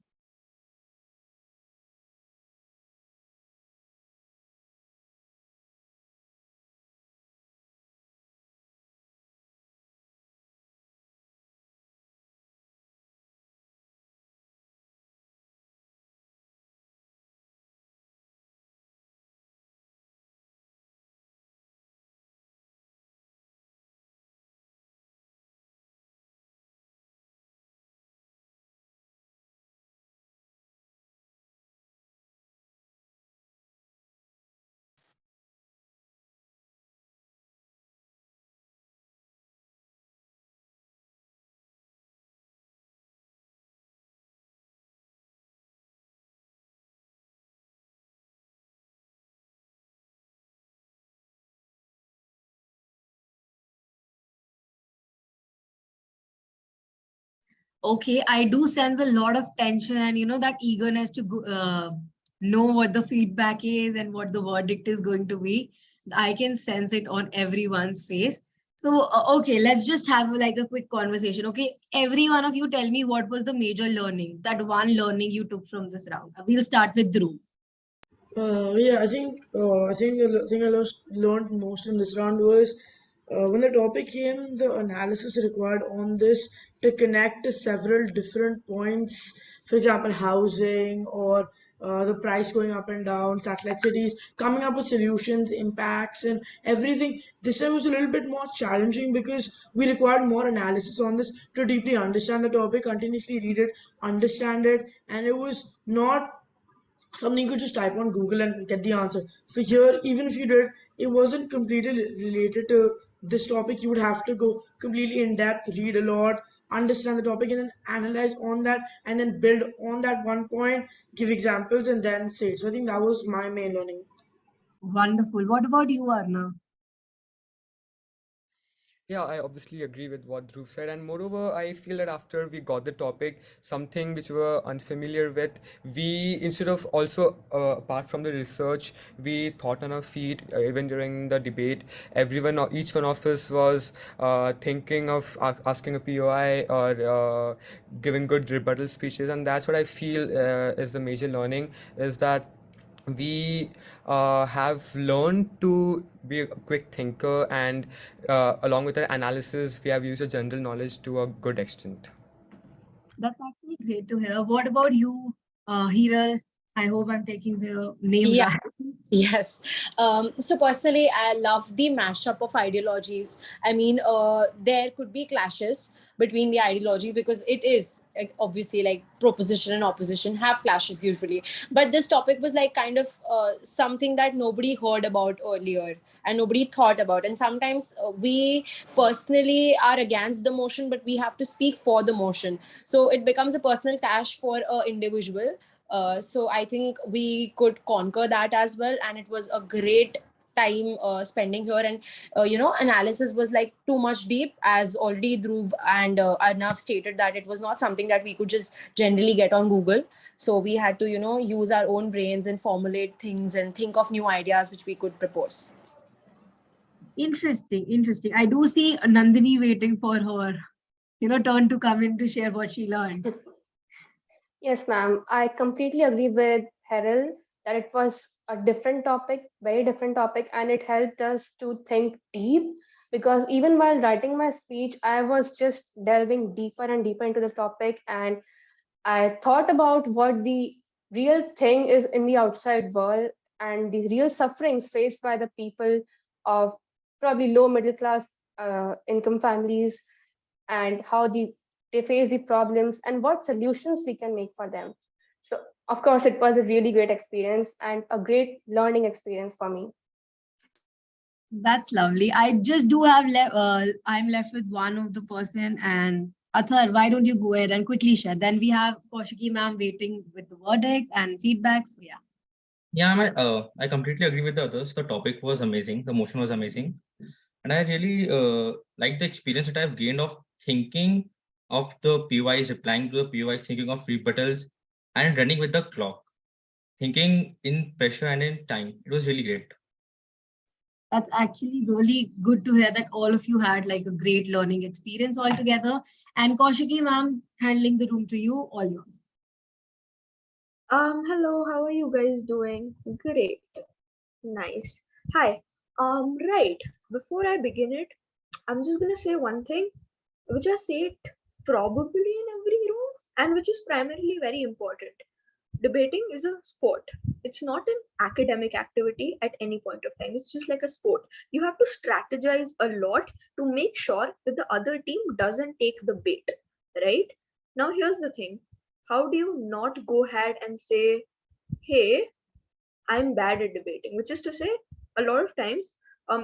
Okay, I do sense a lot of tension and that eagerness to know what the feedback is and what the verdict is going to be. I can sense it on everyone's face. So, okay, let's just have like a quick conversation. Okay, every one of you tell me what was the major learning, that one learning you took from this round. We'll start with Dhruv. Yeah, I think the thing learned most in this round was when the topic came, the analysis required on this to connect to several different points. For example, housing or the price going up and down, satellite cities, coming up with solutions, impacts, and everything. This time was a little bit more challenging because we required more analysis on this to deeply understand the topic, continuously read it, understand it, and it was not something you could just type on Google and get the answer. So here, even if you did, it wasn't completely related to this topic. You would have to go completely in depth, read a lot, understand the topic, and then analyze on that, and then build on that one point, give examples, and then say it. So I think that was my main learning. Wonderful. What about you, Arna? Yeah, I obviously agree with what Dhruv said, and moreover, I feel that after we got the topic, something which we were unfamiliar with, we instead of also apart from the research, we thought on our feet even during the debate. Each one of us was thinking of asking a POI or giving good rebuttal speeches, and that's what I feel is the major learning is that we have learned to be a quick thinker and along with our analysis we have used our general knowledge to a good extent. That's actually great to hear. What about you, Hira? I hope I'm taking the name Yeah. right. Yes. So personally, I love the mashup of ideologies. I mean, there could be clashes between the ideologies because it is like, obviously like proposition and opposition have clashes usually. But this topic was like kind of something that nobody heard about earlier and nobody thought about. And sometimes we personally are against the motion, but we have to speak for the motion. So it becomes a personal clash for an individual. So I think we could conquer that as well, and it was a great time spending here. And analysis was like too much deep, as already Dhruv and Arnav stated that it was not something that we could just generally get on Google. So we had to use our own brains and formulate things and think of new ideas which we could propose. Interesting, interesting. I do see Nandini waiting for her, turn to come in to share what she learned. Yes, ma'am. I completely agree with Harold that it was a different topic, very different topic, and it helped us to think deep because even while writing my speech, I was just delving deeper and deeper into the topic, and I thought about what the real thing is in the outside world and the real sufferings faced by the people of probably low middle class income families and how they face the problems and what solutions we can make for them. So, of course, it was a really great experience and a great learning experience for me. That's lovely. I just do have I'm left with one of the person, and Athar, why don't you go ahead and quickly share? Then we have Kaushiki ma'am waiting with the verdict and feedback. So yeah. Yeah, I completely agree with the others. The topic was amazing. The motion was amazing. And I really like the experience that I've gained of thinking of the PYs, replying to the PYs, thinking of rebuttals, and running with the clock, thinking in pressure and in time. It was really great. That's actually really good to hear that all of you had like a great learning experience altogether. And Kaushiki ma'am, handling the room to you, all yours. Hello, how are you guys doing? Great. Nice. Hi. Right. Before I begin it, I'm just gonna say one thing, which I say it probably in every room, and which is primarily very important. Debating is a sport. It's not an academic activity at any point of time. It's just like a sport. You have to strategize a lot to make sure that the other team doesn't take the bait, right? Now, here's the thing. How do you not go ahead and say, hey, I'm bad at debating, which is to say, a lot of times,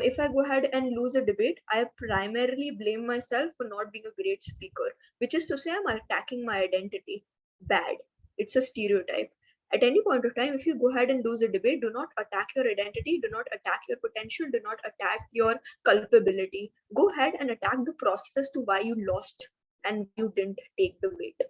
if I go ahead and lose a debate, I primarily blame myself for not being a great speaker, which is to say, I'm attacking my identity. Bad. It's a stereotype. At any point of time, if you go ahead and lose a debate, do not attack your identity, do not attack your potential, do not attack your culpability. Go ahead and attack the process to why you lost and why you didn't take the weight,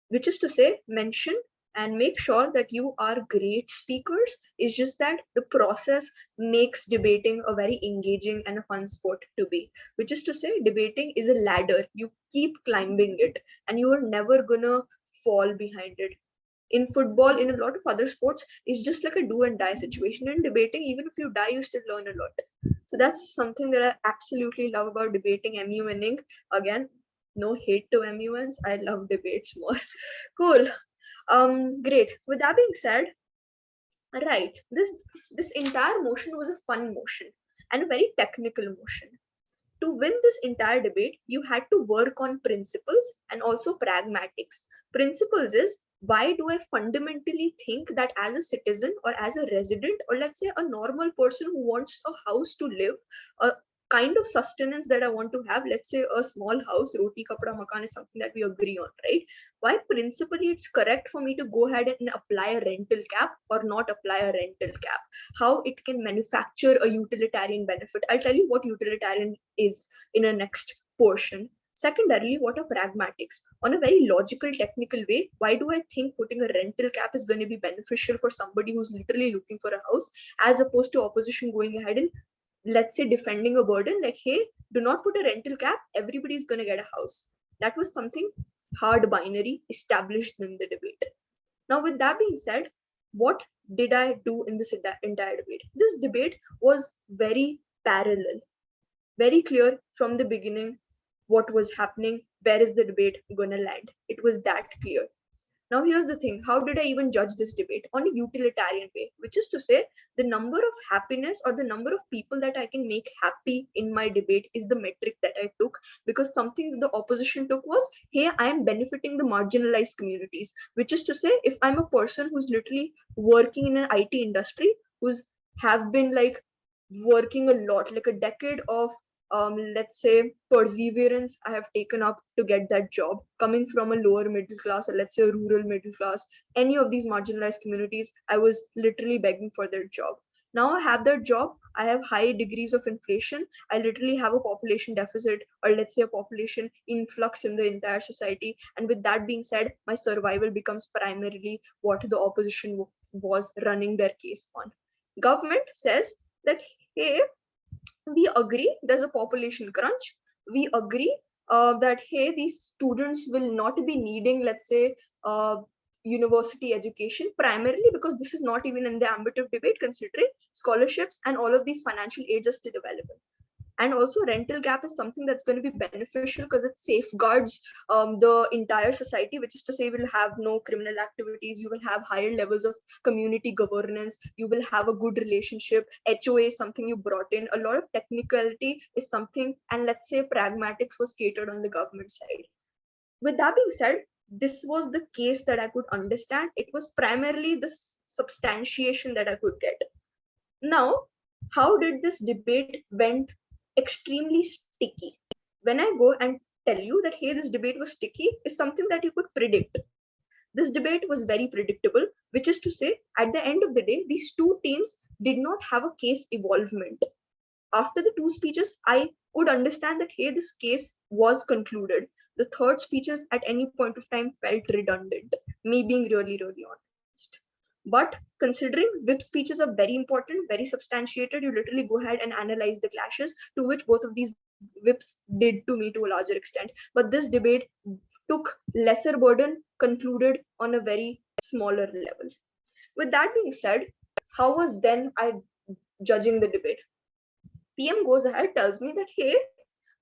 which is to say, mention and make sure that you are great speakers. It's just that the process makes debating a very engaging and a fun sport to be. Which is to say, debating is a ladder. You keep climbing it, and you are never gonna fall behind it. In football, in a lot of other sports, it's just like a do and die situation. In debating, even if you die, you still learn a lot. So that's something that I absolutely love about debating. MU winning, again, no hate to MUNs. I love debates more. Cool. Great. With that being said, right, this entire motion was a fun motion and a very technical motion. To win this entire debate, you had to work on principles and also pragmatics. Principles is, why do I fundamentally think that as a citizen or as a resident, or let's say a normal person who wants a house to live, a kind of sustenance that I want to have, let's say a small house, roti kapda makan is something that we agree on, right? Why principally it's correct for me to go ahead and apply a rental cap or not apply a rental cap? How it can manufacture a utilitarian benefit. I'll tell you what utilitarian is in a next portion. Secondarily, what are pragmatics? On a very logical, technical way, why do I think putting a rental cap is going to be beneficial for somebody who's literally looking for a house, as opposed to opposition going ahead and, let's say, defending a burden like, hey, do not put a rental cap, everybody's going to get a house. That was something hard binary established in the debate. Now, with that being said, what did I do in this entire debate? This debate was very parallel, very clear from the beginning what was happening, where is the debate going to land. It was that clear. Now, here's the thing. How did I even judge this debate? On a utilitarian way, which is to say, the number of happiness or the number of people that I can make happy in my debate is the metric that I took, because something the opposition took was, hey, I am benefiting the marginalized communities. Which is to say, if I'm a person who's literally working in an IT industry, who's have been like working a lot, like a decade of let's say perseverance I have taken up to get that job, coming from a lower middle class, or let's say a rural middle class, any of these marginalized communities, I was literally begging for their job. Now I have that job, I have high degrees of inflation, I literally have a population deficit, or let's say a population influx in the entire society. And with that being said, my survival becomes primarily what the opposition was running their case on. Government says that, hey, we agree there's a population crunch. We agree that, hey, these students will not be needing, let's say, university education, primarily because this is not even in the ambit of debate, considering scholarships and all of these financial aids are still available. And also, rental gap is something that's going to be beneficial because it safeguards the entire society, which is to say, we'll have no criminal activities, you will have higher levels of community governance, you will have a good relationship. HOA is something you brought in, a lot of technicality is something, and let's say pragmatics was catered on the government side. With that being said, this was the case that I could understand. It was primarily the substantiation that I could get. Now, how did this debate went extremely sticky? When I go and tell you that, hey, this debate was sticky, is something that you could predict. This debate was very predictable, which is to say, at the end of the day, these two teams did not have a case evolvement. After the two speeches, I could understand that, hey, this case was concluded. The third speeches at any point of time felt redundant, me being really, really honest. But considering whip speeches are very important, very substantiated, you literally go ahead and analyze the clashes, to which both of these whips did to me to a larger extent. But this debate took lesser burden, concluded on a very smaller level. With that being said, how was then I judging the debate? PM goes ahead, tells me that, hey,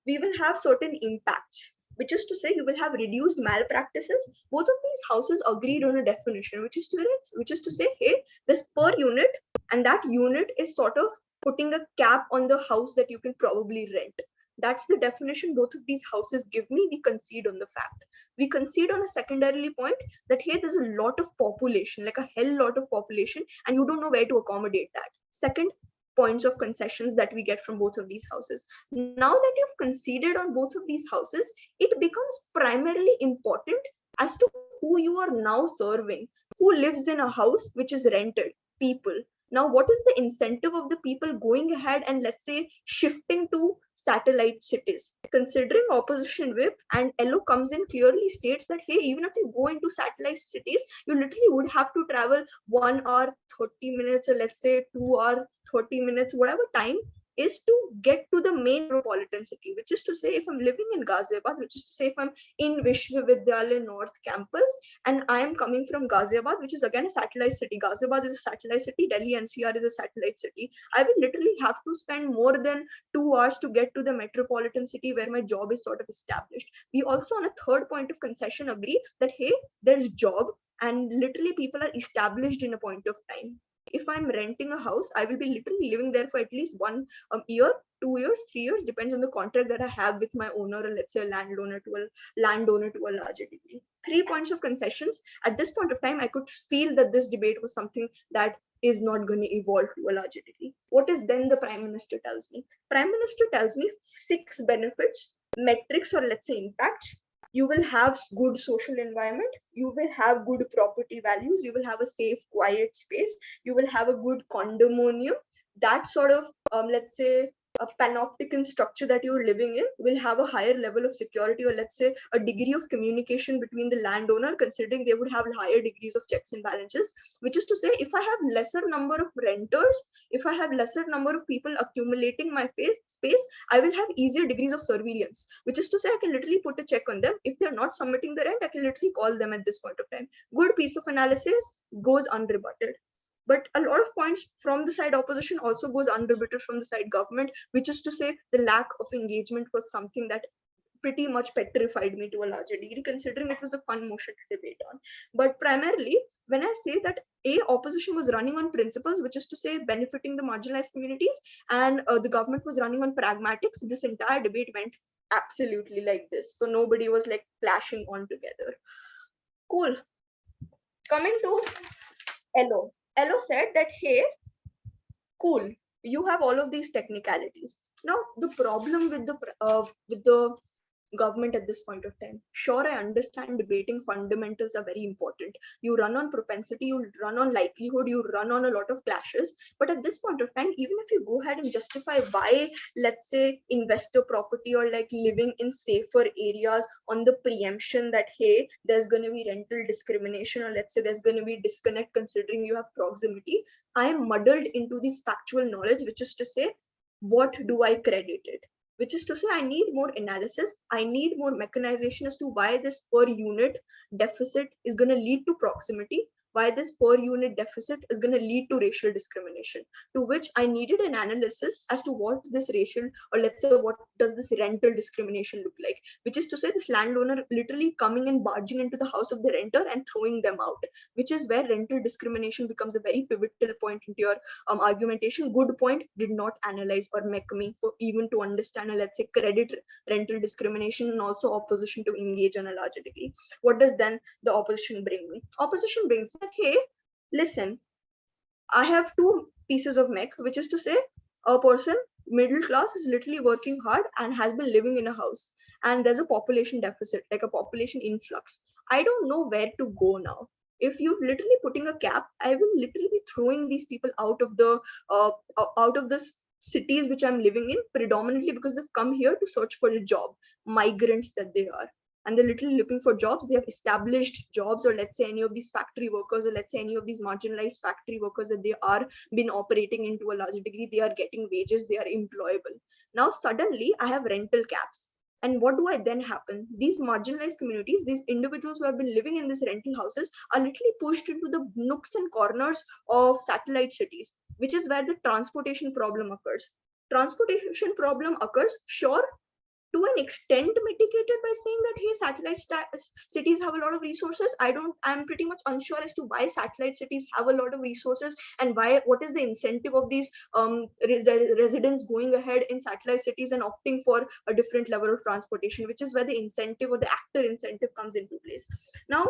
we will have certain impacts, which is to say, you will have reduced malpractices. Both of these houses agreed on a definition, which is to say, hey, this per unit, and that unit is sort of putting a cap on the house that you can probably rent. That's the definition both of these houses give me. We concede on the fact. We concede on a secondarily point that, hey, there's a lot of population, like a hell lot of population, and you don't know where to accommodate that. Second points of concessions that we get from both of these houses. Now that you've conceded on both of these houses, it becomes primarily important as to who you are now serving, who lives in a house which is rented. People. Now, what is the incentive of the people going ahead and, let's say, shifting to satellite cities? Considering opposition whip and LO comes in, clearly states that, hey, even if you go into satellite cities, you literally would have to travel 1 hour 30 minutes, or let's say 2 hour 30 minutes, whatever time is to get to the main metropolitan city, which is to say, if I'm living in Ghaziabad, which is to say, if I'm in Vishwavidyalaya North Campus, and I am coming from Ghaziabad, which is again a satellite city. Ghaziabad is a satellite city. Delhi NCR is a satellite city. I will literally have to spend more than 2 hours to get to the metropolitan city where my job is sort of established. We also, on a third point of concession, agree that, hey, there's job and literally people are established in a point of time. If I'm renting a house, I will be literally living there for at least 1 year, 2 years, 3 years, depends on the contract that I have with my owner, or let's say a landowner to a larger degree. 3 points of concessions. At this point of time, I could feel that this debate was something that is not going to evolve to a larger degree. What is then the Prime Minister tells me? Prime Minister tells me 6 benefits, metrics, or let's say impacts. You will have good social environment, you will have good property values, you will have a safe, quiet space, you will have a good condominium. That sort of, let's say, a panopticon structure that you're living in will have a higher level of security, or let's say a degree of communication between the landowner, considering they would have higher degrees of checks and balances. Which is to say, if I have lesser number of renters, if I have lesser number of people accumulating my space, I will have easier degrees of surveillance, which is to say, I can literally put a check on them. If they're not submitting the rent, I can literally call them at this point of time. Good piece of analysis, goes unrebutted. But a lot of points from the side opposition also goes unrebutted from the side government, which is to say, the lack of engagement was something that pretty much petrified me to a larger degree, considering it was a fun motion to debate on. But primarily, when I say that opposition was running on principles, which is to say benefiting the marginalized communities, and the government was running on pragmatics, this entire debate went absolutely like this. So nobody was like clashing on together. Cool. Coming to LO. LO said that, hey, cool, you have all of these technicalities. Now, the problem with the government at this point of time, sure, I understand debating fundamentals are very important. You run on propensity, you run on likelihood, you run on a lot of clashes. But at this point of time, even if you go ahead and justify why, let's say, investor property or like living in safer areas on the preemption that, hey, there's going to be rental discrimination, or let's say there's going to be disconnect considering you have proximity, I am muddled into this factual knowledge, which is to say, what do I credit it? Which is to say, I need more analysis, I need more mechanization as to why this per unit deficit is going to lead to proximity, why this per unit deficit is going to lead to racial discrimination, to which I needed an analysis as to what this racial, or let's say, what does this rental discrimination look like, which is to say, this landowner literally coming and barging into the house of the renter and throwing them out, which is where rental discrimination becomes a very pivotal point into your argumentation. Good point, did not analyze or make me for even to understand, let's say, credit rental discrimination, and also opposition to engage on a larger degree. What does then the opposition bring me? Opposition brings that, hey, listen, I have two pieces of mech, which is to say, a person, middle class, is literally working hard and has been living in a house, and there's a population deficit, like a population influx. I don't know where to go now. If you're literally putting a cap, I will literally be throwing these people uh, out of the cities which I'm living in, predominantly because they've come here to search for a job, migrants that they are, and they're literally looking for jobs. They have established jobs, or let's say any of these factory workers, or let's say any of these marginalized factory workers that they are been operating into a large degree, they are getting wages, they are employable. Now suddenly I have rental caps, and what do I then happen? These marginalized communities, these individuals who have been living in these rental houses, are literally pushed into the nooks and corners of satellite cities, which is where the transportation problem occurs. Transportation problem occurs, sure, to an extent mitigated by saying that, hey, cities have a lot of resources. I'm pretty much unsure as to why satellite cities have a lot of resources, and what is the incentive of these residents going ahead in satellite cities and opting for a different level of transportation, which is where the incentive or the actor incentive comes into place. Now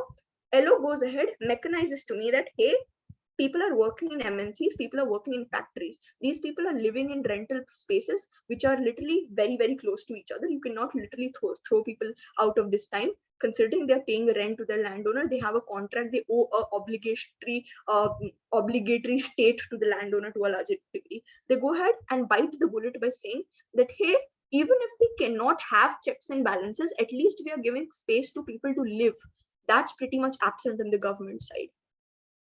LO goes ahead, mechanizes to me that, hey, People are working in MNCs, people are working in factories. These people are living in rental spaces which are literally very, very close to each other. You cannot literally throw people out of this time. Considering they're paying rent to their landowner, they have a contract, they owe obligatory state to the landowner to a large degree. They go ahead and bite the bullet by saying that, hey, even if we cannot have checks and balances, at least we are giving space to people to live. That's pretty much absent on the government side.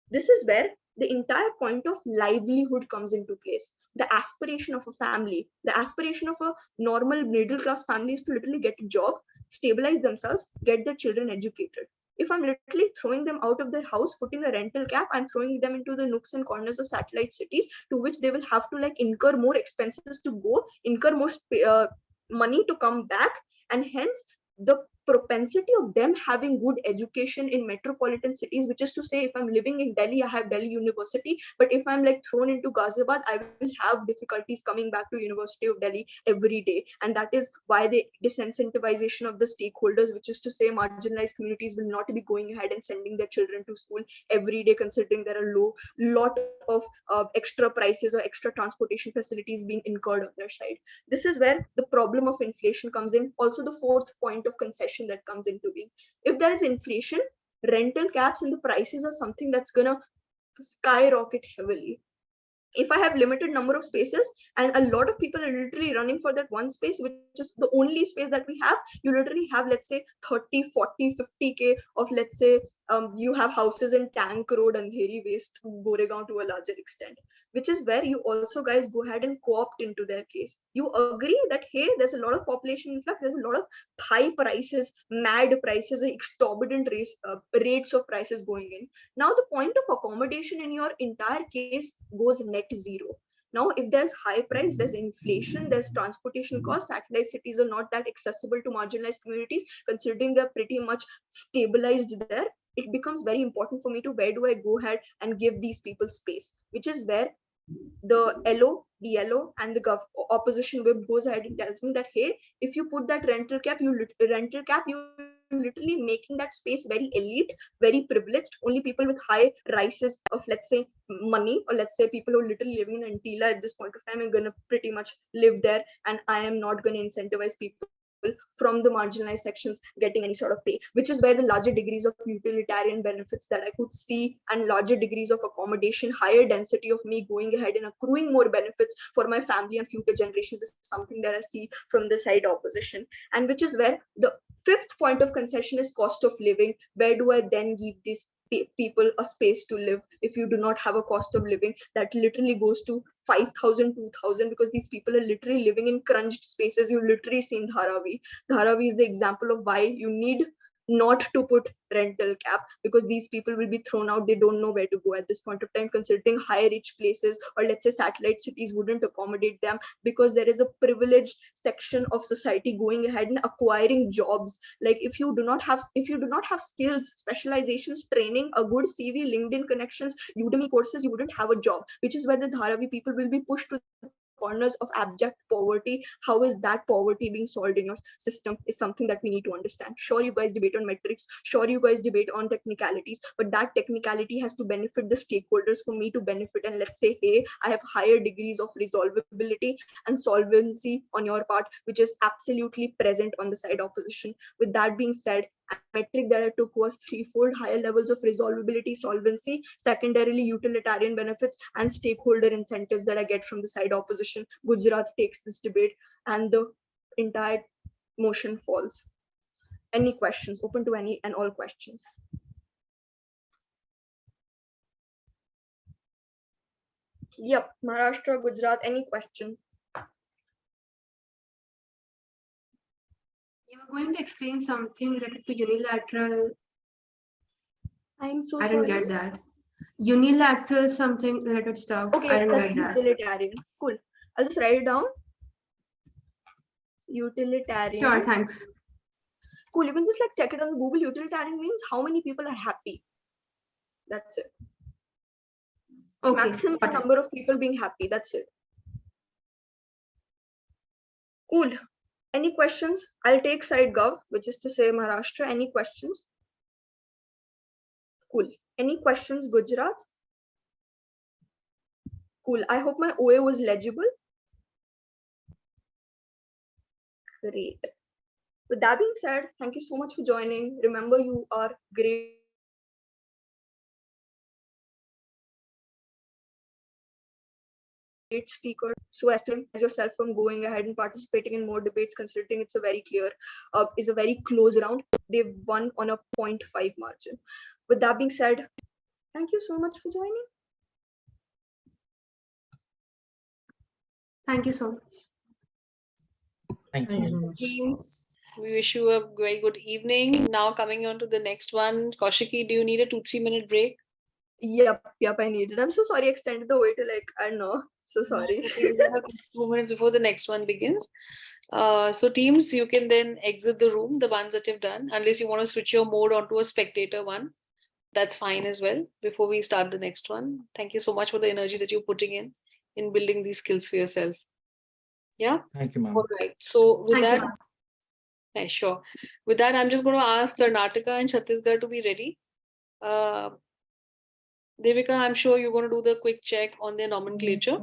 This is where the entire point of livelihood comes into place. The aspiration of a family, the aspiration of a normal middle class family is to literally get a job, stabilize themselves, get their children educated. If I'm literally throwing them out of their house, putting a rental cap, I'm throwing them into the nooks and corners of satellite cities, to which they will have to like incur more expenses to go, incur more money to come back, and hence the propensity of them having good education in metropolitan cities, which is to say, if I'm living in Delhi, I have Delhi University, but if I'm like thrown into Ghaziabad, I will have difficulties coming back to University of Delhi every day. And that is why the disincentivization of the stakeholders, which is to say marginalized communities will not be going ahead and sending their children to school every day, considering there are lot of extra prices or extra transportation facilities being incurred on their side. This is where the problem of inflation comes in. Also, the fourth point of concession that comes into being. If there is inflation, rental caps and the prices are something that's gonna skyrocket heavily. If I have limited number of spaces and a lot of people are literally running for that one space, which is the only space that we have, you literally have, let's say 30, 40, 50K of, let's say, you have houses in Tank Road and Dheri West, Goregaon to a larger extent, which is where you also guys go ahead and co-opt into their case. You agree that, hey, there's a lot of population influx, there's a lot of high prices, mad prices, exorbitant rates of prices going in. Now the point of accommodation in your entire case goes net zero. Now, if there's high price, there's inflation, there's transportation costs, satellite cities are not that accessible to marginalized communities, considering they're pretty much stabilized there. It becomes very important for me to, where do I go ahead and give these people space, which is where the LO, DLO, and the opposition whip goes ahead and tells me that, hey, if you put that rental cap, you literally making that space very elite, very privileged. Only people with high rises of, let's say, money, or let's say people who are literally living in Antila at this point of time are gonna pretty much live there, and I am not gonna incentivize people from the marginalized sections getting any sort of pay, which is where the larger degrees of utilitarian benefits that I could see, and larger degrees of accommodation, higher density of me going ahead and accruing more benefits for my family and future generations is something that I see from the side opposition. And which is where the fifth point of concession is cost of living. Where do I then give these people a space to live if you do not have a cost of living that literally goes to 5,000, 2,000, because these people are literally living in crunched spaces. You literally seen Dharavi. Dharavi is the example of why you need not to put rental cap, because these people will be thrown out. They don't know where to go at this point of time, considering high rich places, or let's say satellite cities wouldn't accommodate them, because there is a privileged section of society going ahead and acquiring jobs. Like if you do not have skills, specializations, training, a good CV, LinkedIn connections, Udemy courses, you wouldn't have a job, which is where the Dharavi people will be pushed to corners of abject poverty. How is that poverty being solved in your system is something that we need to understand. Sure, you guys debate on metrics, sure, you guys debate on technicalities, but that technicality has to benefit the stakeholders for me to benefit. And let's say, hey, I have higher degrees of resolvability and solvency on your part, which is absolutely present on the side opposition. With that being said, a metric that I took was threefold: higher levels of resolvability, solvency, secondarily utilitarian benefits, and stakeholder incentives that I get from the side opposition. Gujarat takes this debate and the entire motion falls. Any questions? Open to any and all questions. Yep, Maharashtra, Gujarat, any question? You were going to explain something related to unilateral. I'm so I sorry. didn't get that. Unilateral something related stuff. Okay, I didn't that's get that. utilitarian. Cool. I'll just write it down. Utilitarian. Sure, thanks. Cool. You can just like check it on Google. Utilitarian means how many people are happy. That's it. Okay. Maximum got it. number of people being happy. That's it. Cool. Any questions? I'll take side gov, which is to say Maharashtra. Any questions? Cool. Any questions, Gujarat? Cool. I hope my OA was legible. Great. With that being said, thank you so much for joining. Remember, you are great speaker, so as to as yourself from going ahead and participating in more debates, considering it's a very clear, is a very close round. They've won on a 0.5 margin. With that being said, thank you so much for joining. Thank you so much. Thank Thank you so you. much. Teams, we wish you a very good evening. Now coming on to the next one. Kaushiki, do you need a 2-3 minute break? Yep, I need it. I'm so sorry I extended the way to like, I don't know. So sorry. Okay, we have 2 minutes before the next one begins. So teams, you can then exit the room, the ones that you've done, unless you want to switch your mode onto a spectator one. That's fine as well before we start the next one. Thank you so much for the energy that you're putting in building these skills for yourself. Yeah? Thank you, ma'am. All right. So with Thank you, that, ma'am. yeah, sure. With that, I'm just going to ask Karnataka and Chhattisgarh to be ready. Devika, I'm sure you're going to do the quick check on their nomenclature.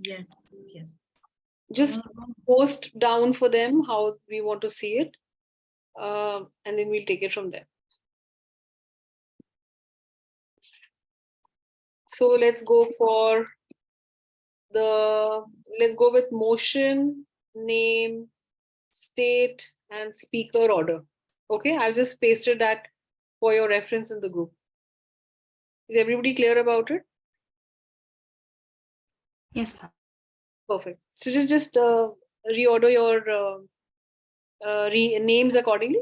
Yes. Just post down for them how we want to see it. And then we'll take it from there. So let's go with motion, name, state, and speaker order. Okay, I've just pasted that for your reference in the group. Is everybody clear about it? Yes, ma'am. Perfect. So just reorder your names accordingly.